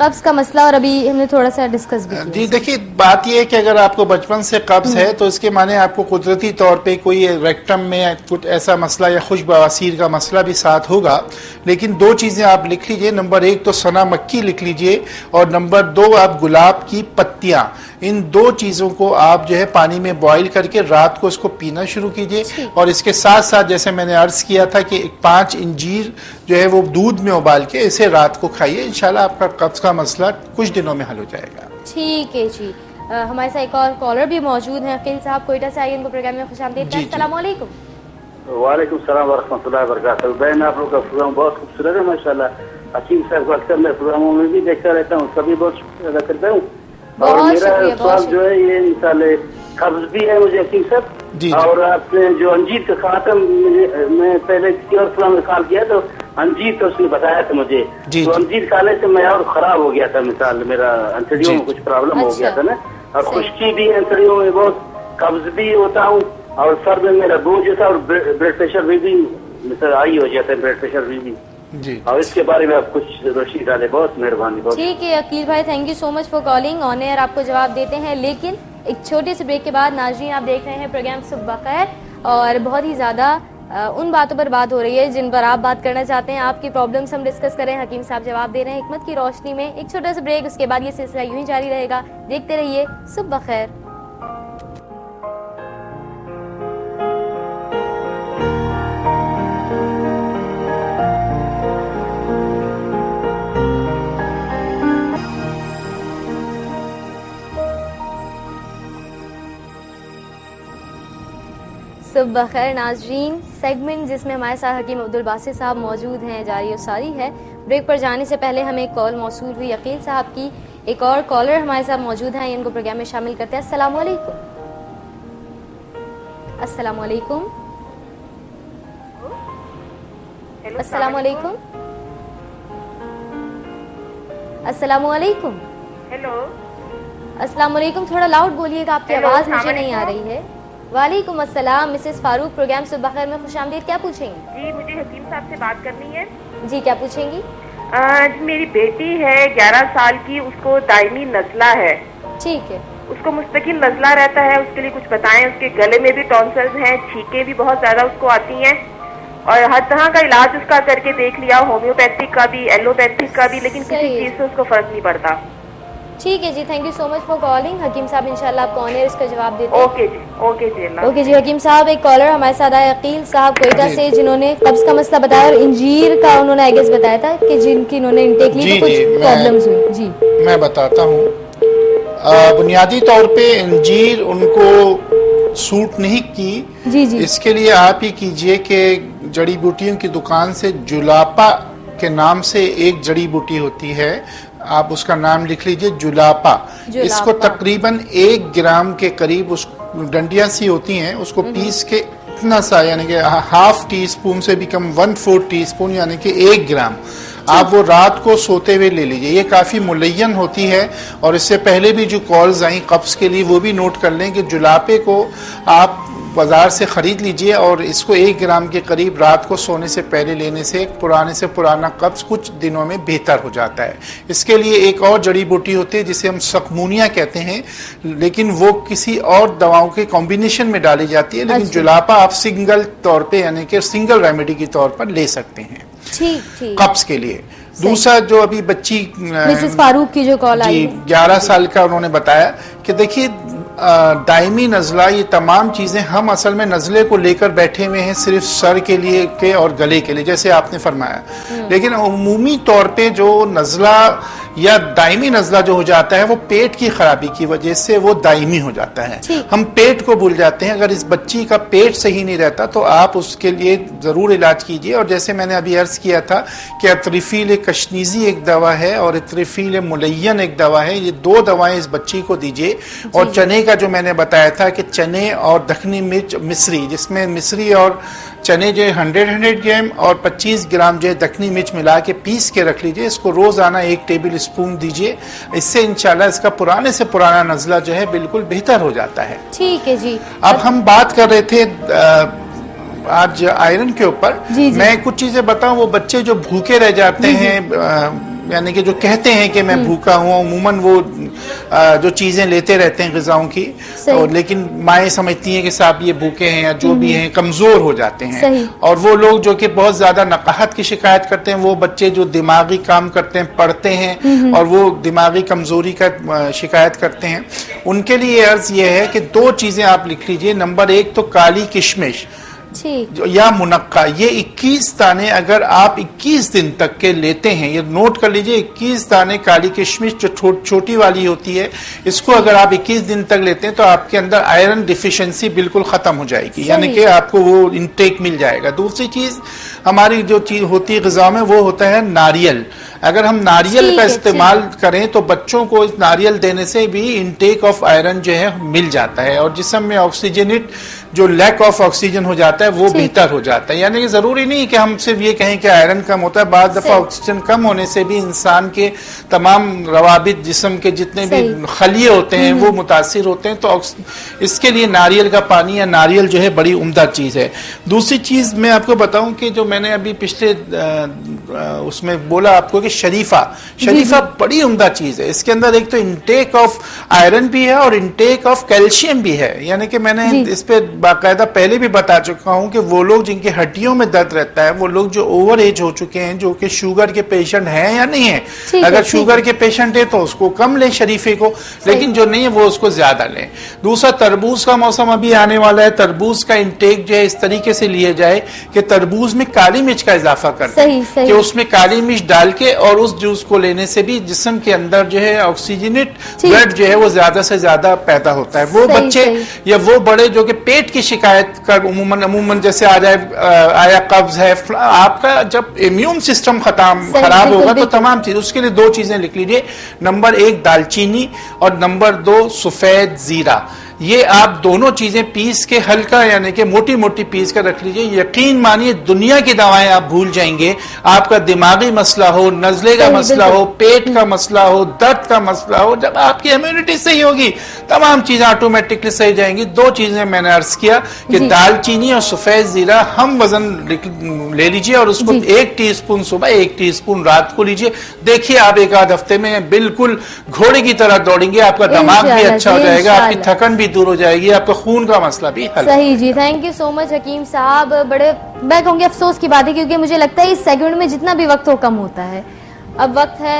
कब्ज का मसला, और अभी हमने थोड़ा सा डिस्कस भी किया। जी देखिए, बात यह है कि अगर आपको बचपन से कब्ज है तो इसके माने आपको कुदरती तौर पे कोई रेक्टम में कुछ ऐसा मसला या खुश बवासीर का मसला भी साथ होगा। लेकिन 2 चीजें आप लिख लीजिए। नंबर 1 तो सना मक्की लिख लीजिए, और नंबर 2 आप गुलाब की पत्तियां, इन 2 चीजों को आप जो है पानी में बॉईल करके रात को इसको पीना शुरू कीजिए। और इसके साथ साथ जैसे मैंने अर्ज किया था कि 5 इंजीर जो है वो दूध में उबाल के इसे रात को खाइए, इंशाल्लाह आपका कब्ज का मसला कुछ दिनों में हल हो जाएगा। ठीक है जी। हमारे साथ एक और कॉलर भी मौजूद हैं, अकील साहब कोयटा से आइए, उनको प्रोग्राम में खुशामदीद। अस्सलाम वालेकुम। वालेकुम सलाम व रहमतुल्लाहि व बरकातहू। बहन, आप लोग का प्रोग्राम बहुत खूबसूरत है माशाल्लाह। हकीम साहब को अक्सर मैं प्रोग्रामों में भी देखता रहता हूँ, सभी बहुत शुक्रिया अदा करता हूँ। और मेरा सवाल जो है ये मिसाल कब्ज भी है मुझे हकीम साहब, और आपने जो अंजीर का कहा था, मैं पहले किसी और प्रोग्राम में कॉल किया तो अंजीर तो उसने बताया था मुझे, तो अंजीर खाने से मैं और खराब हो गया था, मिसाल मेरा अंतड़ियों में कुछ प्रॉब्लम हो गया था ना, और खुश्की भी अंतड़ियों में, बहुत कब्ज भी होता हूँ, और सर में मेरा बोझ होता है, और ब्लड प्रेशर भी मिसाल हाई हो जाता है, ब्लड प्रेशर भी जी। और इसके बारे में आप कुछ रोशनी डाले, बहुत मेहरबानी। ठीक है अकील भाई, thank you so much for calling. On air आपको जवाब देते हैं, लेकिन एक छोटे से ब्रेक के बाद। नाज़रीन, आप देख रहे हैं प्रोग्राम सुबह खैर, और बहुत ही ज्यादा उन बातों पर बात हो रही है जिन पर आप बात करना चाहते हैं, आपकी प्रॉब्लम्स हम डिस्कस करें, हकीम साहब जवाब दे रहे हैं हिकमत की रोशनी में। एक छोटा सा ब्रेक, उसके बाद ये सिलसिला यूं ही जारी रहेगा। देखते रहिए सुबह खैर। सुबह खैर नाज़रीन, सेगमेंट जिसमें हमारे साथ हकीम अब्दुल बासित साहब मौजूद हैं, जारी और सारी है। ब्रेक पर जाने से पहले हमें एक कॉल मौसूल हुई अकील साहब की। एक और कॉलर हमारे साथ मौजूद हैं, इनको प्रोग्राम में शामिल करते हैं। अस्सलाम वालेकुम। अस्सलाम वालेकुम। अस्सलाम वालेकुम। अस्सलाम वालेकुम। हेलो, अस्सलाम वालेकुम। थोड़ा लाउड बोलिएगा, आपकी आवाज मुझे नहीं आ रही है। वालेकुम अस्सलाम, मिसेस फारूक, प्रोग्राम सुबह खैर में खुशामदीद। क्या पूछेंगी? जी, मुझे हकीम साहब से बात करनी है। जी, क्या पूछेंगी? मेरी बेटी है 11 साल की, उसको दायमी नज़ला है। ठीक है। उसको मुस्तकिल नजला रहता है, उसके लिए कुछ बताएं। उसके गले में भी टॉन्सिल्स हैं, छींकें भी बहुत ज्यादा उसको आती हैं और हर तरह का इलाज उसका करके देख लिया, होम्योपैथिक का भी, एलोपैथिक का भी, लेकिन किसी चीज से उसको फर्क नहीं पड़ता। ठीक है जी, thank you so much for calling. हकीम साहब इंशाल्लाह आपको ऑन एयर इसका जवाब देते हैं। ओके जी, ओके जी, अल्लाह। ओके जी हकीम साहब, एक कॉलर हमारे साथ आए अकील साहब कोयटा से, जिन्होंने कब्ज का मसला बताया और इंजीर का उन्होंने आई गेस बताया था कि जिनकी इन्होंने इंटेक ली तो कुछ प्रॉब्लम्स हुई। जी मैं बताता हूँ। बुनियादी तौर पे इंजीर उनको सूट नहीं की। जी जी, इसके लिए आप ही कीजिए कि जड़ी बूटियों की दुकान से जुलापा के नाम से एक जड़ी बूटी होती है, आप उसका नाम लिख लीजिए, जुलापा। इसको तकरीबन 1 ग्राम के करीब, उस डंडियां सी होती हैं, उसको पीस के इतना सा, यानी कि ½ टीस्पून से भी कम, 1/4 टीस्पून यानी कि 1 ग्राम आप वो रात को सोते हुए ले लीजिए। ये काफ़ी मुलय्यन होती है। और इससे पहले भी जो कॉल्स आई कब्ज़ के लिए, वो भी नोट कर लें कि जुलापे को आप बाजार से ख़रीद लीजिए और इसको 1 ग्राम के करीब रात को सोने से पहले लेने से पुराने से पुराना कब्ज़ कुछ दिनों में बेहतर हो जाता है। इसके लिए एक और जड़ी बूटी होती है जिसे हम सकमूनिया कहते हैं, लेकिन वो किसी और दवाओं के कॉम्बिनेशन में डाली जाती है, लेकिन जुलापा आप सिंगल तौर पे यानी कि सिंगल रेमेडी के तौर पर ले सकते हैं कब्ज़ के लिए। दूसरा जो अभी बच्ची मिसेस फारूक की जो कॉल आई, 11 साल का, उन्होंने बताया कि देखिए दायमी नज़ला, ये तमाम चीज़ें हम असल में नज़ले को लेकर बैठे हुए हैं सिर्फ सर के लिए के और गले के लिए, जैसे आपने फरमाया, लेकिन उमूमी तौर पे जो नज़ला या दायमी नज़ला जो हो जाता है वो पेट की खराबी की वजह से वो दायमी हो जाता है। हम पेट को भूल जाते हैं। अगर इस बच्ची का पेट सही नहीं रहता तो आप उसके लिए ज़रूर इलाज कीजिए। और जैसे मैंने अभी अर्ज़ किया था कि अतरीफ़ील कशनीज़ी एक दवा है और अतरीफ़ील मुलय्यन एक दवा है, ये 2 दवाएं इस बच्ची को दीजिए। और चने का जो मैंने बताया था कि चने और दखनी मिर्च मिस्री, जिसमें मिस्री और चने जो 100 ग्राम और 25 ग्राम जो है दखनी मिर्च मिला के पीस के रख लीजिए। इसको रोजाना 1 टेबल स्पून दीजिए। इससे इंशाल्लाह इसका पुराने से पुराना नज़ला जो है बिल्कुल बेहतर हो जाता है। ठीक है जी। अब हम बात कर रहे थे आज आयरन के ऊपर। मैं कुछ चीजें बताऊं, वो बच्चे जो भूखे रह जाते हैं, यानी कि जो कहते हैं कि मैं भूखा हूँ, अमूमन वो जो चीजें लेते रहते हैं ग़िज़ाओं की, और लेकिन माएँ समझती हैं कि साहब ये भूखे हैं या जो भी हैं, कमजोर हो जाते हैं। और वो लोग जो कि बहुत ज्यादा नकाहत की शिकायत करते हैं, वो बच्चे जो दिमागी काम करते हैं, पढ़ते हैं और वो दिमागी कमजोरी का शिकायत करते हैं, उनके लिए अर्ज ये है कि 2 चीजें आप लिख लीजिए। नंबर 1 तो काली किशमिश या मुनक्का, ये 21 दाने अगर आप 21 दिन तक के लेते हैं, ये नोट कर लीजिए, 21 दाने काली किशमिश जो छोटी वाली होती है, इसको अगर आप 21 दिन तक लेते हैं तो आपके अंदर आयरन डिफिशिएंसी बिल्कुल खत्म हो जाएगी, यानी कि आपको वो इनटेक मिल जाएगा। दूसरी चीज हमारी जो चीज होती है ग़िज़ा में, वो होता है नारियल। अगर हम नारियल का इस्तेमाल करें तो बच्चों को इस नारियल देने से भी इनटेक ऑफ आयरन जो है मिल जाता है और जिस्म में ऑक्सीजनेट जो लैक ऑफ ऑक्सीजन हो जाता है वो बेहतर हो जाता है। यानी कि जरूरी नहीं कि हम सिर्फ ये कहें कि आयरन कम होता है, बाद दफा ऑक्सीजन कम होने से भी इंसान के तमाम रवाबित, जिस्म के जितने भी खलिए होते हैं वो मुतासिर होते हैं। तो इसके लिए नारियल का पानी या नारियल जो है बड़ी उम्दा चीज है। दूसरी चीज मैं आपको बताऊं कि जो मैंने अभी पिछले उसमें बोला आपको कि शरीफा बड़ी उम्दा चीज है। इसके अंदर एक तो इनटेक ऑफ आयरन भी है और इनटेक ऑफ कैल्शियम भी है। यानी कि मैंने इस पे बाकायदा पहले भी बता चुका हूं कि वो लोग जिनकी हड्डियों में दर्द रहता है, वो लोग जो ओवर एज हो चुके हैं, जो कि शुगर के पेशेंट हैं या नहीं है, अगर शुगर के पेशेंट है तो उसको कम लें शरीफे को, लेकिन जो नहीं है वो उसको ज्यादा लें। दूसरा, तरबूज का मौसम अभी आने वाला है, तरबूज का इंटेक जो है इस तरीके से लिया जाए कि तरबूज में काली मिर्च का इजाफा कर दें, कि उसमें काली मिर्च डाल के और उस जूस को लेने से भी जिस्म के अंदर जो है ऑक्सीजनेट ब्लड जो है वो ज्यादा से ज्यादा पैदा होता है। वो बच्चे या वो बड़े जो कि पेट की शिकायत कर अमूमन जैसे आ जाए, आया कब्ज है, आपका जब इम्यून सिस्टम खराब होगा तो तमाम चीज, उसके लिए 2 चीजें लिख लीजिए। नंबर 1 दालचीनी और नंबर 2 सफेद जीरा। ये आप दोनों चीजें पीस के हल्का यानी कि मोटी मोटी पीस कर रख लीजिए। यकीन मानिए दुनिया की दवाएं आप भूल जाएंगे। आपका दिमागी मसला हो, नजले का मसला हो, पेट का मसला हो, दर्द का मसला हो, जब आपकी इम्यूनिटी सही होगी तमाम चीजें ऑटोमेटिकली सही जाएंगी। दो चीजें मैंने अर्ज किया कि दालचीनी और सफेद जीरा हम वजन ले लीजिए और उसको 1 टीस्पून सुबह 1 टीस्पून रात को लीजिए। देखिए आप एक आध हफ्ते में बिल्कुल घोड़े की तरह दौड़ेंगे, आपका दिमाग भी अच्छा हो जाएगा, आपकी थकन भी दूर हो जाएगी, आपका खून का मसला भी हल। सही जी, थैंक यू सो मच हकीम साहब। बड़े मैं कहूँगी अफसोस की बात है क्योंकि मुझे लगता है इस सेगमेंट में जितना भी वक्त हो कम होता है। अब वक्त है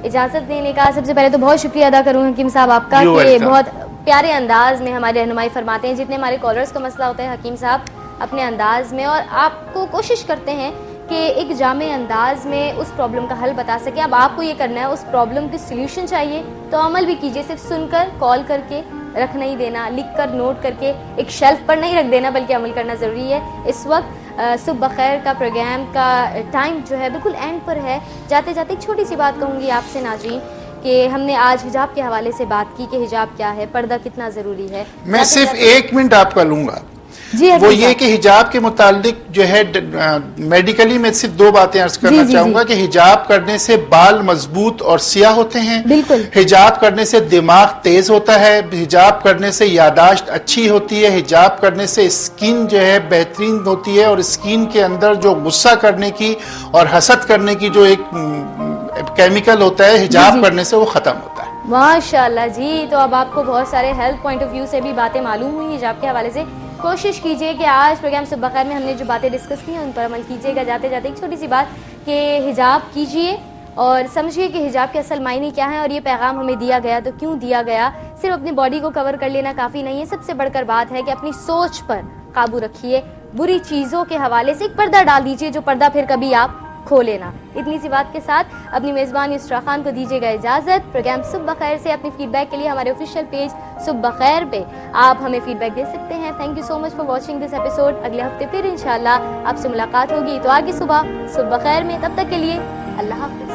इजाजत देने का। सबसे पहले तो बहुत शुक्रिया अदा करूँ हकीम साहब आपका कि बहुत प्यारे अंदाज में हमारी रहनुमाई फरमाते हैं। जितने हमारे कॉलर्स का मसला होता है हकीम साहब अपने अंदाज में, और आपको कोशिश करते हैं कि एक जामे अंदाज में उस प्रॉब्लम का हल बता सके। अब आपको ये करना है, उस प्रॉब्लम की सोल्यूशन चाहिए तो अमल भी कीजिए। सिर्फ सुनकर कॉल करके रख नहीं देना, लिख कर नोट करके एक शेल्फ पर नहीं रख देना, बल्कि अमल करना ज़रूरी है। इस वक्त सुबह खैर का प्रोग्राम का टाइम जो है बिल्कुल एंड पर है। जाते जाते एक छोटी सी बात कहूँगी आपसे नाज़रीन कि हमने आज हिजाब के हवाले से बात की कि हिजाब क्या है, पर्दा कितना ज़रूरी है। मैं सिर्फ 1 मिनट आपका लूँगा। जी, वो ये कि हिजाब के मुतालिक जो है मेडिकली मैं सिर्फ 2 बातें अर्ज करना चाहूंगा कि हिजाब करने से बाल मजबूत और सियाह होते हैं। बिल्कुल। हिजाब करने से दिमाग तेज होता है। हिजाब करने से यादाश्त अच्छी होती है। हिजाब करने से स्किन जो है बेहतरीन होती है और स्किन के अंदर जो गुस्सा करने की और हसद करने की जो एक केमिकल होता है हिजाब करने से वो खत्म होता है। माशाल्लाह जी, तो अब आपको बहुत सारे हेल्थ पॉइंट ऑफ व्यू से भी बातें मालूम हुई हिजाब के हवाले से। कोशिश कीजिए कि आज प्रोग्राम सुबह खैर में हमने जो बातें डिस्कस की हैं उन पर अमल कीजिएगा। जाते जाते एक छोटी सी बात कि हिजाब कीजिए और समझिए कि हिजाब के असल मायने क्या है और ये पैगाम हमें दिया गया तो क्यों दिया गया। सिर्फ अपनी बॉडी को कवर कर लेना काफ़ी नहीं है। सबसे बढ़कर बात है कि अपनी सोच पर काबू रखिए। बुरी चीज़ों के हवाले से एक पर्दा डाल दीजिए जो पर्दा फिर कभी आप खो लेना। इतनी सी बात के साथ अपनी मेज़बान युसरा खान को दीजिएगा इजाज़त। प्रोग्राम सुबह खैर से अपनी फीडबैक के लिए हमारे ऑफिशियल पेज सुबह खैर पे आप हमें फीडबैक दे सकते हैं। Thank you so much for watching this episode. अगले हफ्ते फिर इंशाल्लाह आपसे मुलाकात होगी तो आगे सुबह खैर में। तब तक के लिए अल्लाह हाफ़िज़।